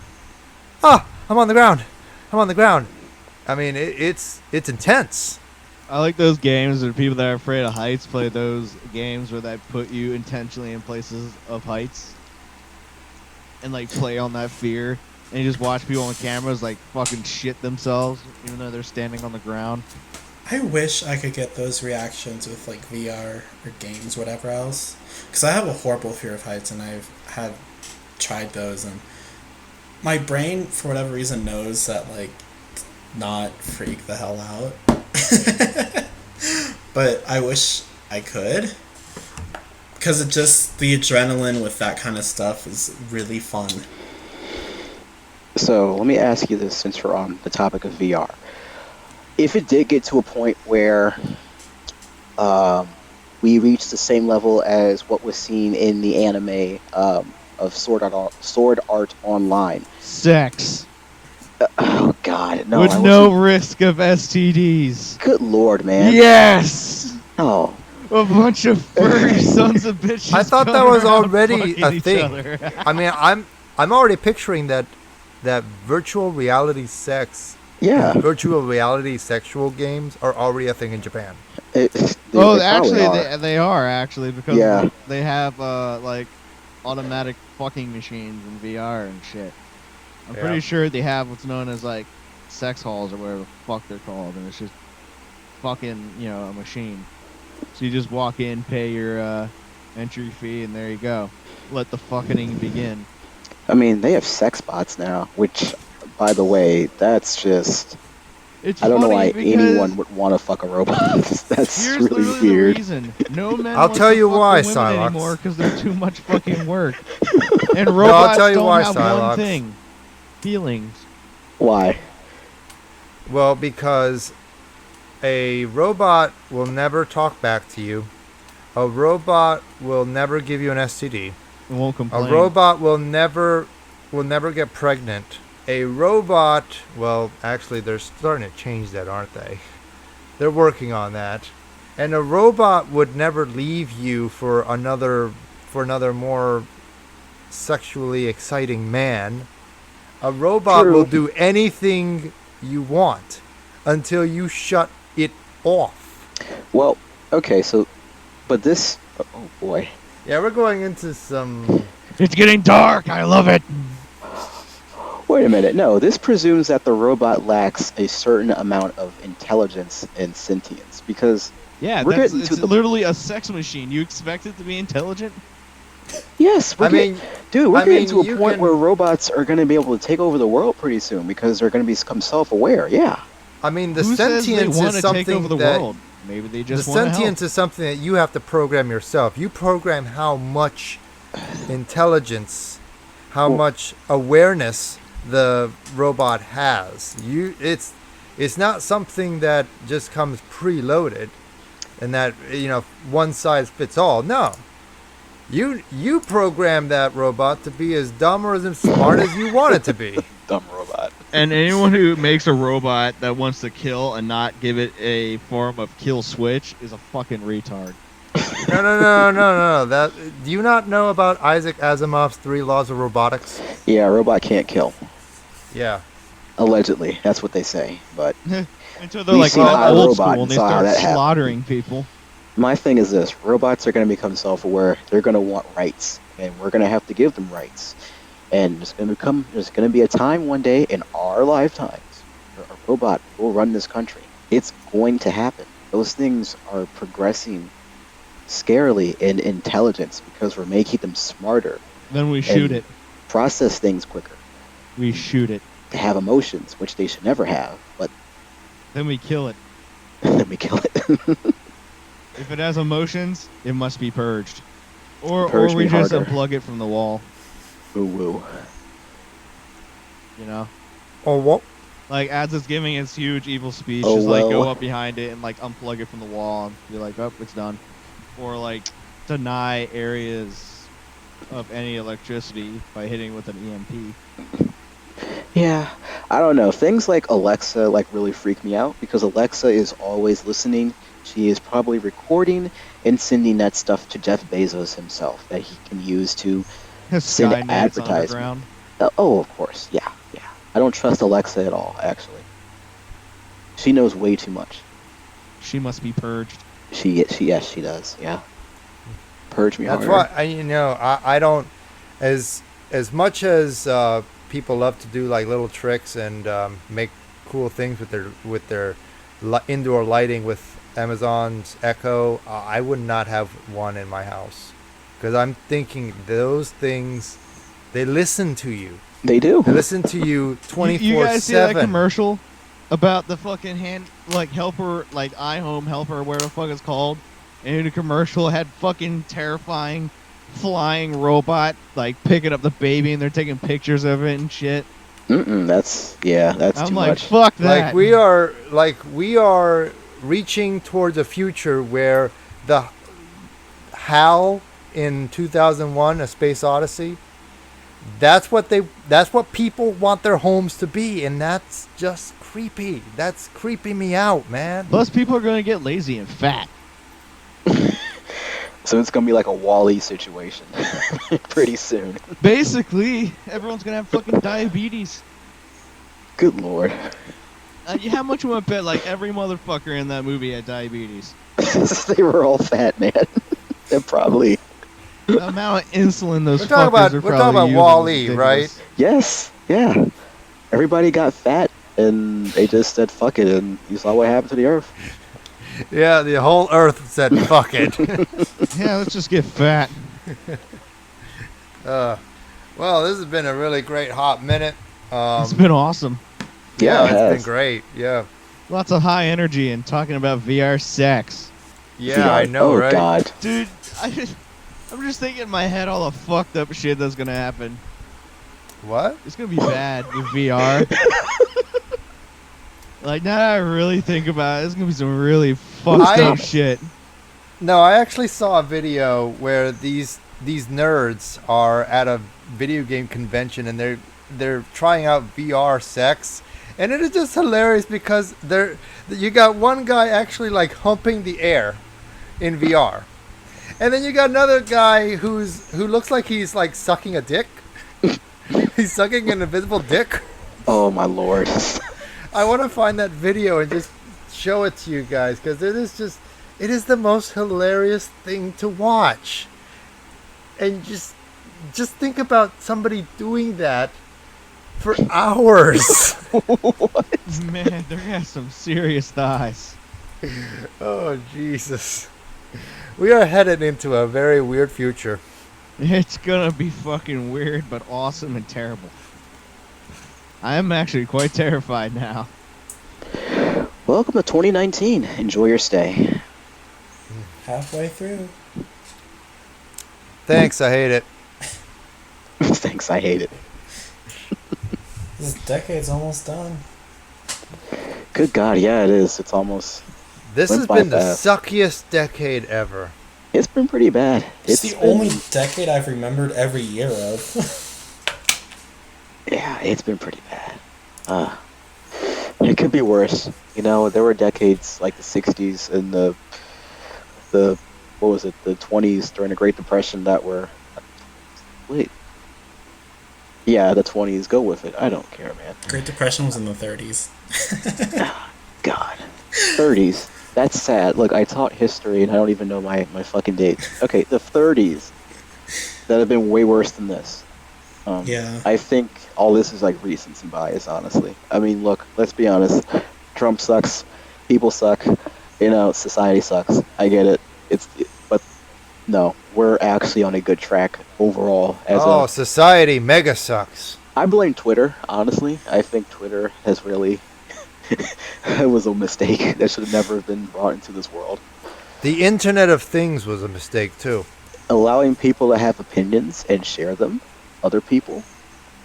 on the ground. I mean, it's intense. I like those games where people that are afraid of heights play those games where they put you intentionally in places of heights and like play on that fear, and you just watch people on cameras like fucking shit themselves even though they're standing on the ground. I wish I could get those reactions with like VR or games, whatever else, because I have a horrible fear of heights, and I've tried those, and my brain for whatever reason knows that like not freak the hell out. But I wish I could, because it just, the adrenaline with that kind of stuff is really fun. So let me ask you this, since we're on the topic of VR. If it did get to a point where we reached the same level as what was seen in the anime of Sword Art Online. Sex. Oh God, no! With no risk of STDs. Good Lord, man! Yes. Oh, a bunch of furry sons of bitches. I thought that going was around already fucking a each thing. other. I mean, I'm already picturing that virtual reality sex. yeah. Virtual reality sexual games are already a thing in Japan. Oh, actually, they are actually, because Yeah. they have like automatic fucking machines in VR and shit. I'm Yeah. pretty sure they have what's known as like sex halls or whatever the fuck they're called, and it's just fucking a machine. So you just walk in, pay your entry fee, and there you go. Let the fucking begin. I mean, they have sex bots now, which, by the way, that's just... It's I don't know why funny anyone would want to fuck a robot. That's here's really literally weird. the reason. No men I'll want tell to you fuck why, the women Silox. anymore because they're too much fucking work. And robots tell you don't why, have Silox. one thing: feelings. Why? Well, because a robot will never talk back to you. A robot will never give you an STD. It won't complain. A robot will never get pregnant. A robot, well, actually, they're starting to change that, aren't they? They're working on that. And a robot would never leave you for another more sexually exciting man. A robot True. will do anything you want until you shut it off. Well, okay, so... But this... Oh, boy. Yeah, we're going into some... It's getting dark. I love it. Wait a minute. No, this presumes that the robot lacks a certain amount of intelligence and sentience, because... Yeah, We're it's getting to the- literally a sex machine. You expect it to be intelligent? Yes, we're getting to you a point can- where robots are going to be able to take over the world pretty soon, because they're going to become self-aware. Yeah. I mean, the Who says they sentience want is to something take over the that... world? Maybe they The just want to help. sentience is something that you have to program yourself. You program how much intelligence, how much awareness the robot has. It's not something that just comes preloaded, and that one size fits all. No, you program that robot to be as dumb or as smart as you want it to be. Dumb robot. And anyone who makes a robot that wants to kill and not give it a form of kill switch is a fucking retard. No. Do you not know about Isaac Asimov's 3 laws of robotics? Yeah, a robot can't kill. Yeah. Allegedly. That's what they say. But Until they're We've like seen how old robot school and they saw how start that happened. slaughtering people. my thing is this. Robots are going to become self-aware. They're going to want rights. And we're going to have to give them rights. And there's gonna be a time one day in our lifetimes where a robot will run this country. It's going to happen. Those things are progressing scarily in intelligence because we're making them smarter. Then we shoot and it. Process things quicker. We shoot it. They have emotions, which they should never have, but Then we kill it. then we kill it. If it has emotions, it must be purged. Or Purge we me just harder. unplug it from the wall. Ooh woo. You know? Or what? Like, as it's giving its huge evil speech, Oh, just, like, well. go up behind it and, like, unplug it from the wall and be like, oh, it's done. Or, like, deny areas of any electricity by hitting with an EMP. Yeah, I don't know. Things like Alexa like really freak me out because Alexa is always listening. She is probably recording and sending that stuff to Jeff Bezos himself that he can use to send Skynet's advertisement. underground. Oh, of course. Yeah. I don't trust Alexa at all, actually. She knows way too much. She must be purged. Yes, she does. Yeah. Purge me That's harder. why I don't as much as people love to do like little tricks and make cool things with their indoor lighting with Amazon's Echo. I would not have one in my house because I'm thinking those things, they listen to you. They do. They listen to you 24/7. You guys see that commercial about the fucking helper, like iHome helper, whatever the fuck it's called? And the commercial had fucking terrifying flying robot like picking up the baby and they're taking pictures of it and shit. That's I'm too like, much. fuck that. We are reaching towards a future where the HAL in 2001, A Space Odyssey, that's what people want their homes to be, and that's just creepy. That's creeping me out, man. Plus, people are gonna get lazy and fat. So it's gonna be like a Wall-E situation pretty soon. Basically, everyone's gonna have fucking diabetes. Good lord. How much you want to bet? Like every motherfucker in that movie had diabetes. They were all fat, man. They're probably. The amount of insulin those We're talking fuckers about are we're probably talking about using Wall-E, is right? ridiculous. Yes, yeah. Everybody got fat, and they just said fuck it, and you saw what happened to the Earth. Yeah, the whole Earth said fuck it. Yeah, let's just get fat. Well, this has been a really great hot minute. It's been awesome. Yeah, it it's has. been great. Yeah, Lots of high energy and talking about VR sex. yeah, I know, oh, right? God. Dude, I'm just thinking in my head all the fucked up shit that's gonna happen. What? It's gonna be bad with VR. Like, now that I really think about it, it's gonna be some really fucked up shit. No, I actually saw a video where these nerds are at a video game convention and they're trying out VR sex, and it is just hilarious because you got one guy actually like humping the air in VR, and then you got another guy who looks like he's like sucking a dick. He's sucking an invisible dick. Oh, my lord. I want to find that video and just show it to you guys because it is the most hilarious thing to watch. And just think about somebody doing that for hours. Man, they're gonna have some serious thighs. Oh, Jesus. We are headed into a very weird future. It's gonna be fucking weird, but awesome and terrible. I am actually quite terrified now. Welcome to 2019. Enjoy your stay. Halfway through. Thanks, I hate it. Thanks, I hate it. This decade's almost done. Good God, yeah, it is. It's almost... This Went has by been the fast. suckiest decade ever. It's been pretty bad. It's the been- only decade I've remembered every year of. Yeah, it's been pretty bad. It could be worse. You know, there were decades like the 60s and the what was it, the 20s during the Great Depression that were... Wait. Yeah, the 20s. Go with it. I don't care, man. Great Depression was in the 30s. God. 30s. That's sad. Look, I taught history and I don't even know my fucking dates. Okay, the 30s. That have been way worse than this. Yeah. I think all this is like recency bias, honestly. I mean, look, let's be honest. Trump sucks. People suck. Society sucks. I get it. But no, we're actually on a good track overall. Society mega sucks. I blame Twitter, honestly. I think Twitter has really. It was a mistake that should have never been brought into this world. The Internet of Things was a mistake too. Allowing people to have opinions and share them, other people,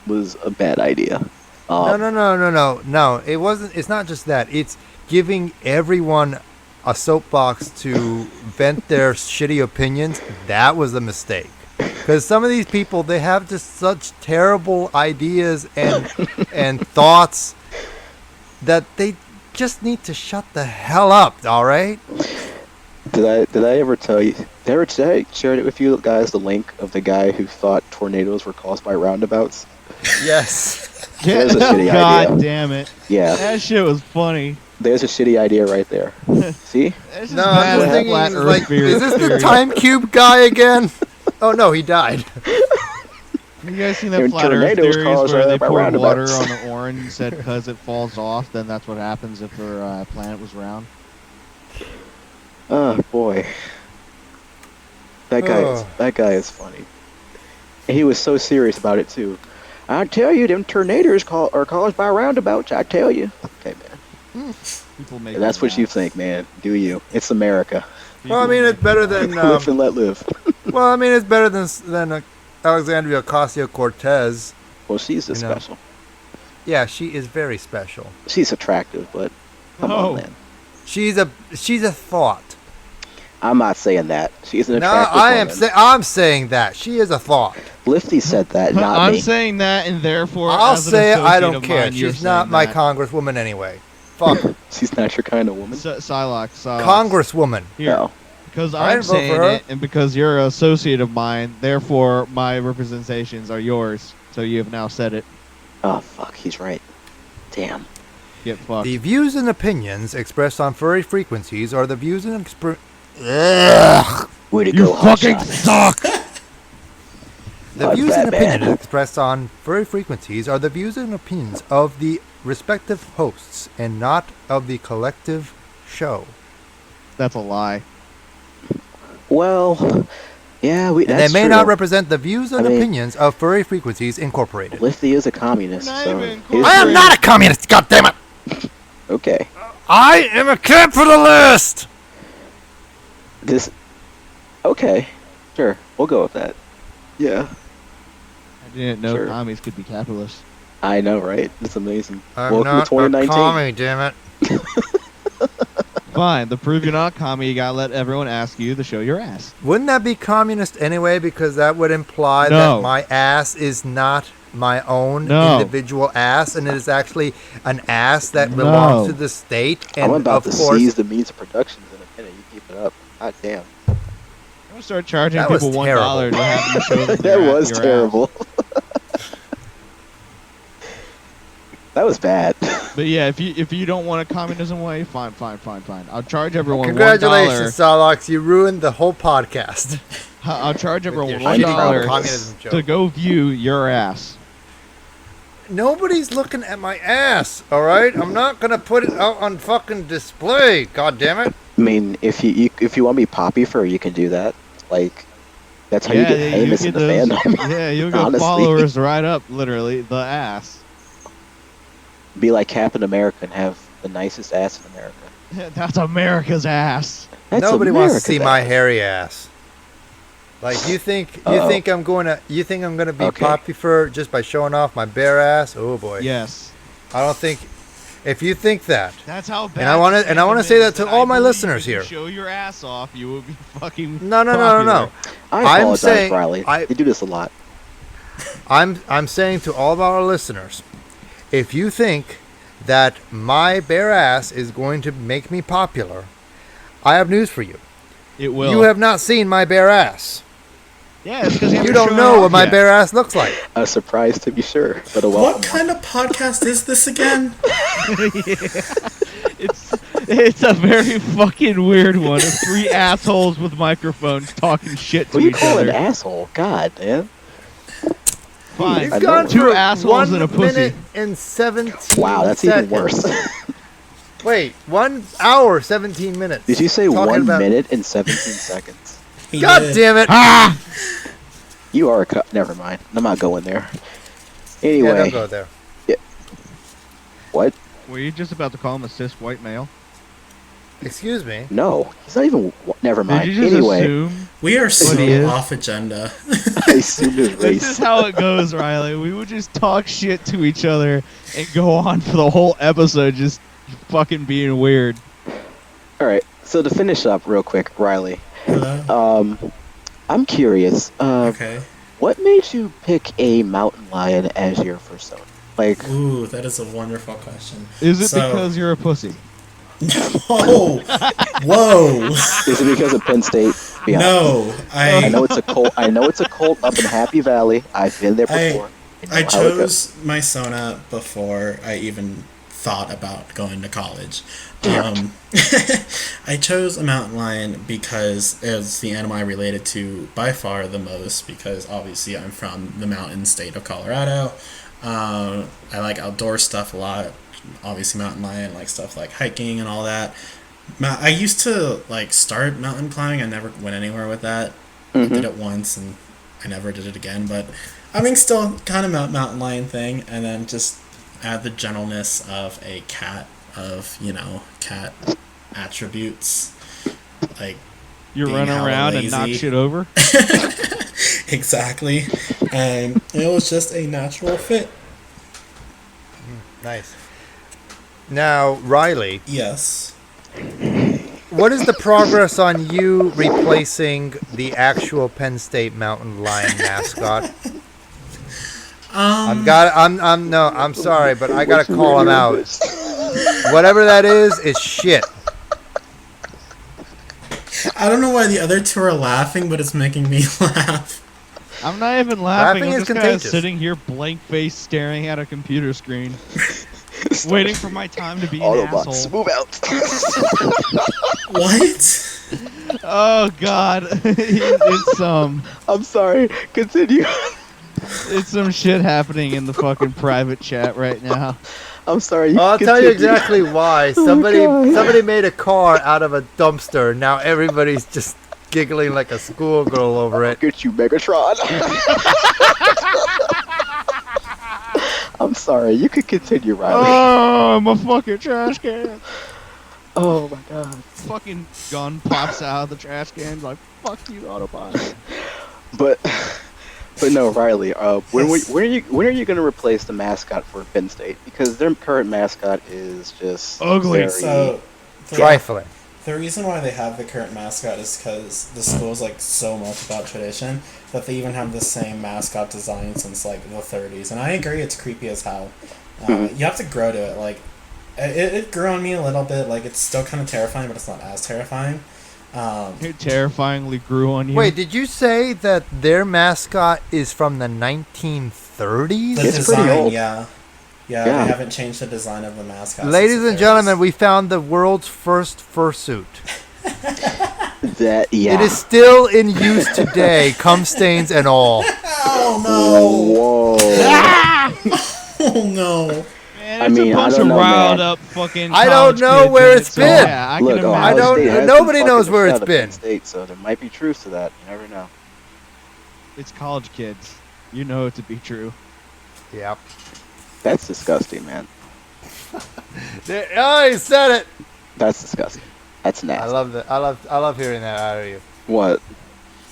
was a bad idea. No. It wasn't. It's not just that. It's giving everyone a soapbox to vent their shitty opinions. That was a mistake. Because some of these people, they have just such terrible ideas and thoughts that they just need to shut the hell up. All right. Did I ever tell you? Did I share it with you guys? The link of the guy who thought tornadoes were caused by roundabouts. Yes. There's a shitty God idea. damn it. Yeah. That shit was funny. There's a shitty idea right there. See? That's just No, bad I'm just thinking, flat Earth like, theory. is this the time cube guy again? Oh no, he died. You guys seen that And flat Earth tornadoes theories cause, where they by pour water roundabouts. on the orange and said because it falls off, then that's what happens if the planet was round? Oh boy. That guy is funny. And he was so serious about it too. I tell you, them tornadoes are caused by roundabouts. I tell you. Okay, man. People make And that's me what you laugh. think, man. Do you? It's America. Well, I mean, it's better than. Live and let live. Well, I mean, it's better than Alexandria Ocasio-Cortez. Well, she's You know. special. Yeah, she is very special. She's attractive, but come on, No. man. She's a thought. I'm not saying that. She's an No, attractive woman. I'm saying that she is a thought. Lifty said that, not I'm me. saying that, and therefore, I'll as an say it, I associate don't of care. mine, you're She's not saying my that. congresswoman anyway. Fuck her. She's not your kind of woman. Psylocke. Congresswoman. Here, No. because I I'm didn't vote for saying her. it, and because you're an associate of mine, therefore my representations are yours. So you have now said it. Oh, fuck. He's right. Damn. Get fucked. The views and opinions expressed on furry frequencies are the views and Way to You go, fucking hotshot. suck. The Not views and Batman. opinions expressed on furry frequencies are the views and opinions of the respective hosts and not of the collective show. That's a lie. Well, yeah, And they that's may true. not represent the views and I mean- opinions of Furry Frequencies Incorporated. Lifty is a communist, Not so... even his- I am not a communist, goddammit! Okay. I am a capitalist! This... Okay. Sure. We'll go with that. Yeah. I didn't know Sure. commies could be capitalists. I know, right? It's amazing. I'm Welcome not to 2019. a commie, damn it. Fine. To prove you're not a commie, you gotta let everyone ask you to show your ass. Wouldn't that be communist anyway? Because that would imply No. that my ass is not my own No. individual ass, and it is actually an ass that No. belongs to the state. And I'm about of to course, seize the means of productions in a minute. You keep it up. God damn. I'm gonna start charging That was people $1 to have you show them That their was your ass. terrible. That was bad. But yeah, if you don't want a communism way, fine. I'll charge everyone congratulations, Solox, you ruined the whole podcast. I'll charge everyone With your shitty $1 communism joke. to go view your ass. Nobody's looking at my ass, all right? I'm not gonna put it out on fucking display. God damn it! I mean, if you want to be Poppy Fur, you can do that. Like, that's how you get famous in the fandom. Yeah, you'll get Honestly. followers right up, literally, the ass. Be like Captain America and have the nicest ass in America. That's America's ass. That's Nobody wants to America's see my ass. hairy ass. Like you think Uh-oh. I'm gonna be Okay. Poppy Fur just by showing off my bare ass? Oh boy! Yes. I don't think. If you think that, That's how bad. And I wanna- and I wanna fandom say is, that to I all my believe listeners if you here. Show your ass off, you will be fucking. no. popular. I I'm apologize, saying- Riley. You do this a lot. I'm saying to all of our listeners, if you think that my bare ass is going to make me popular, I have news for you. It will. You have not seen my bare ass. Yeah, it's because You don't know what my bare ass looks like. A surprise to be sure, but a What welcome. kind of podcast is this again? It's a very fucking weird one. It's three assholes with microphones talking shit to Who you each call an other. asshole? God, man. Fine. He's I gone know. Two for assholes 1 and a pussy. minute and 17 Wow, that's seconds. even worse. Wait, 1 hour, 17 minutes. Did you say Talking 1 about- minute and 17 seconds? He God did. damn it! Ah! You are never mind. I'm not going there. Yeah, Anyway, don't go there. what? Were you just about to call him a cis white male? Excuse me. No, he's not even. Never mind. Did you just Anyway, assume? We are so he is? off agenda. I assumed his This is race. how it goes, Riley. We would just talk shit to each other and go on for the whole episode just fucking being weird. All right. So to finish up real quick, Riley. Hello? I'm curious. Okay. What made you pick a mountain lion as your persona? Like, Ooh, that is a wonderful question. Is it So- because you're a pussy? Whoa! Whoa! is it because of Penn State? Be honest. No, I know it's a cult. I know it's a cult up in Happy Valley. I've been there before. know I how it goes. chose my Sona before I even thought about going to college. I chose a mountain lion because it was the animal I related to by far the most, because obviously I'm from the mountain state of Colorado. I like outdoor stuff a lot. Obviously mountain lion, like stuff like hiking and all that. I used to like start mountain climbing. I never went anywhere with that. I did it once and I never did it again, but I mean still kind of mountain lion thing, and then just add the gentleness of a cat, of, you know, cat attributes, like You being run hella around and knock lazy. shit over? Exactly. And it was just a natural fit. Nice. Now, Riley, Yes. what is the progress on you replacing the actual Penn State mountain lion mascot? I'm sorry, but I gotta call him out. Whatever that is shit. I don't know why the other two are laughing, but it's making me laugh. I'm not even laughing. Laughing I'm is just kind of contagious. sitting here blank-faced staring at a computer screen, waiting for my time to be an Autobots, asshole. move out. What? Oh, God. It's I'm sorry. Continue. it's some shit happening in the fucking private chat right now. I'm sorry. I'll tell you continue. exactly why. Oh, God. Somebody made a car out of a dumpster. Now everybody's just giggling like a schoolgirl over it. Get you, Megatron. I'm sorry. You could continue, Riley. Oh, I'm a fucking trash can. Oh my god. Fucking gun pops out of the trash can like, fuck you, Autobot. But no, Riley. When are you gonna replace the mascot for Penn State? Because their current mascot is just Ugly. very- So, Trifling. the reason why they have the current mascot is because the school's like so much about tradition that they even have the same mascot design since like the 30s. And I agree, it's creepy as hell. You have to grow to it. Like, it grew on me a little bit. Like, it's still kind of terrifying, but it's not as terrifying. It terrifyingly grew on you. Wait, did you say that their mascot is from the 1930s? The It's design, pretty old. yeah. Yeah. They haven't changed the design of the mascot. Ladies since the and gentlemen, 30s. we found the world's first fursuit. that. Yeah. It is still in use today, cum stains and all. Oh Whoa. Oh no! Man, I it's mean, a I bunch don't of know, riled man. up fucking I don't college know kids where in it's it, so been. Yeah, I Look, can Ohio imagine. don't- State has nobody been knows fucking where the it's shit out of been. Penn State, so there might be truth to that. You never know. It's college kids. You know it to be true. Yep. That's disgusting, man. Oh, he said it. That's disgusting. That's I nasty. love hearing that out of you. What?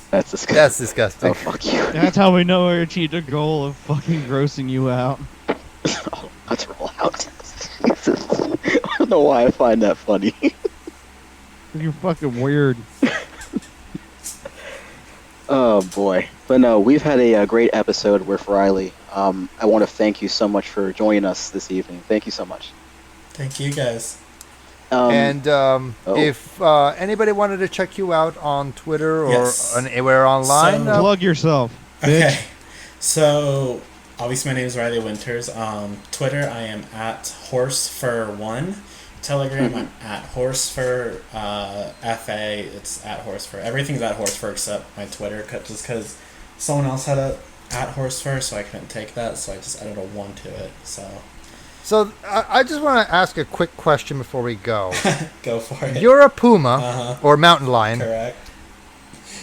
That's disgusting. That's disgusting. Oh, fuck you. That's how we know we achieved a goal of fucking grossing you out. Oh, let's roll out. Jesus. I don't know why I find that funny. You're fucking weird. Oh, boy. But no, we've had a great episode with Riley. I want to thank you so much for joining us this evening. Thank you so much. Thank you guys. If anybody wanted to check you out on Twitter or Yes. anywhere online, So- Plug yourself. Okay. So, obviously, my name is Riley Winters. Twitter, I am at horsefur1. Telegram, I'm at horsefur. FA, it's at horsefur. Everything's at horsefur except my Twitter, just because someone else had a at horse fur, so I couldn't take that, so I just added a 1 to it. So I just want to ask a quick question before we go. Go for it. You're a puma or mountain lion. Correct.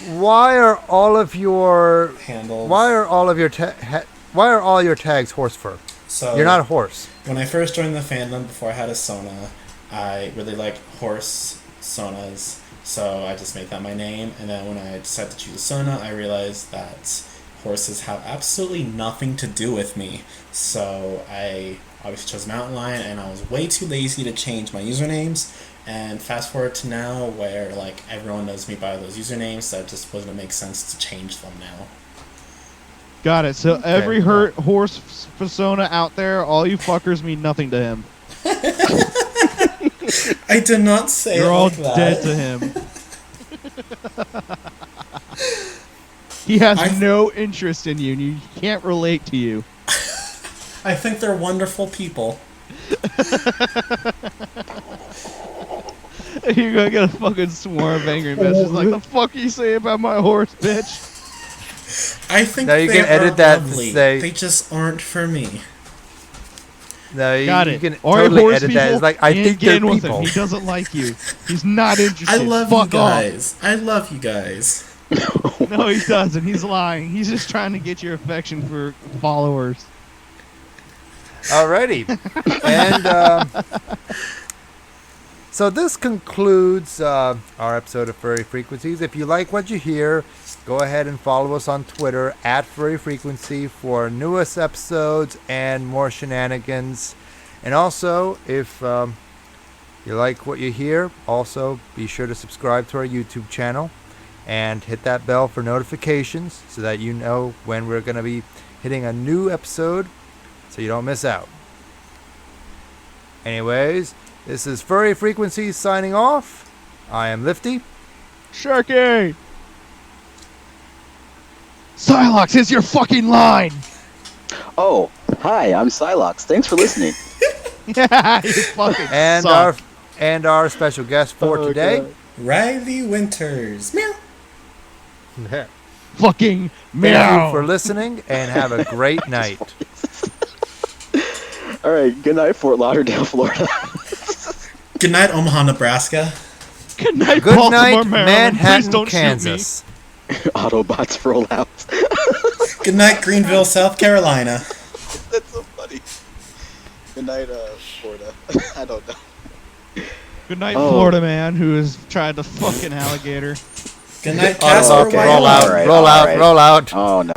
Why are all of your Handles. Why are all your tags horse fur? So You're not a horse. when I first joined the fandom, before I had a Sona, I really liked horse Sonas, so I just made that my name. And then when I decided to choose a Sona, I realized that horses have absolutely nothing to do with me. So I obviously chose Mountain Lion, and I was way too lazy to change my usernames. And fast forward to now, where like everyone knows me by those usernames, so it just wouldn't make sense to change them now. Got it. So Okay. every horse persona out there, all you fuckers mean nothing to him. I did not say You're it all like that. dead to him. He has no interest in you, and he can't relate to you. I think they're wonderful people. You're gonna get a fucking swarm of angry messages like, the fuck you say about my horse, bitch? I think Now you they can edit are that to lovely. say- They just aren't for me. No, you, Got you it. can All right, totally horse edit people, that. It's like I you ain't think they're getting with people. him. He doesn't like you. He's not interested. I love Fuck you off. guys. I love you guys. No, he doesn't. He's lying. He's just trying to get your affection for followers. Alrighty. And so this concludes our episode of Furry Frequencies. If you like what you hear, go ahead and follow us on Twitter at Furry Frequency for newest episodes and more shenanigans. And also, if you like what you hear, also be sure to subscribe to our YouTube channel and hit that bell for notifications so that you know when we're going to be hitting a new episode so you don't miss out. Anyways, this is Furry Frequency signing off. I am Lifty. Sharky! Silox, it's your fucking line! Oh, hi, I'm Silox. Thanks for listening. Yeah, you fucking And suck. our special guest for today. God. Riley Winters. Meow. Fucking Thank meow! you for listening and have a great night. All right, good night, Fort Lauderdale, Florida. Good night, Omaha, Nebraska. Good night, Good Baltimore, night, Maryland. Please Manhattan, don't Kansas. Autobots roll out. Good night, Greenville, South Carolina. That's so funny. Good night, Florida. I don't know. shoot me. Good night, Oh. Florida man who has tried to fuck an alligator. Good night, Oh, Casper, okay. Wyoming. Roll out, Alright, roll out, alright. roll out. Oh, no.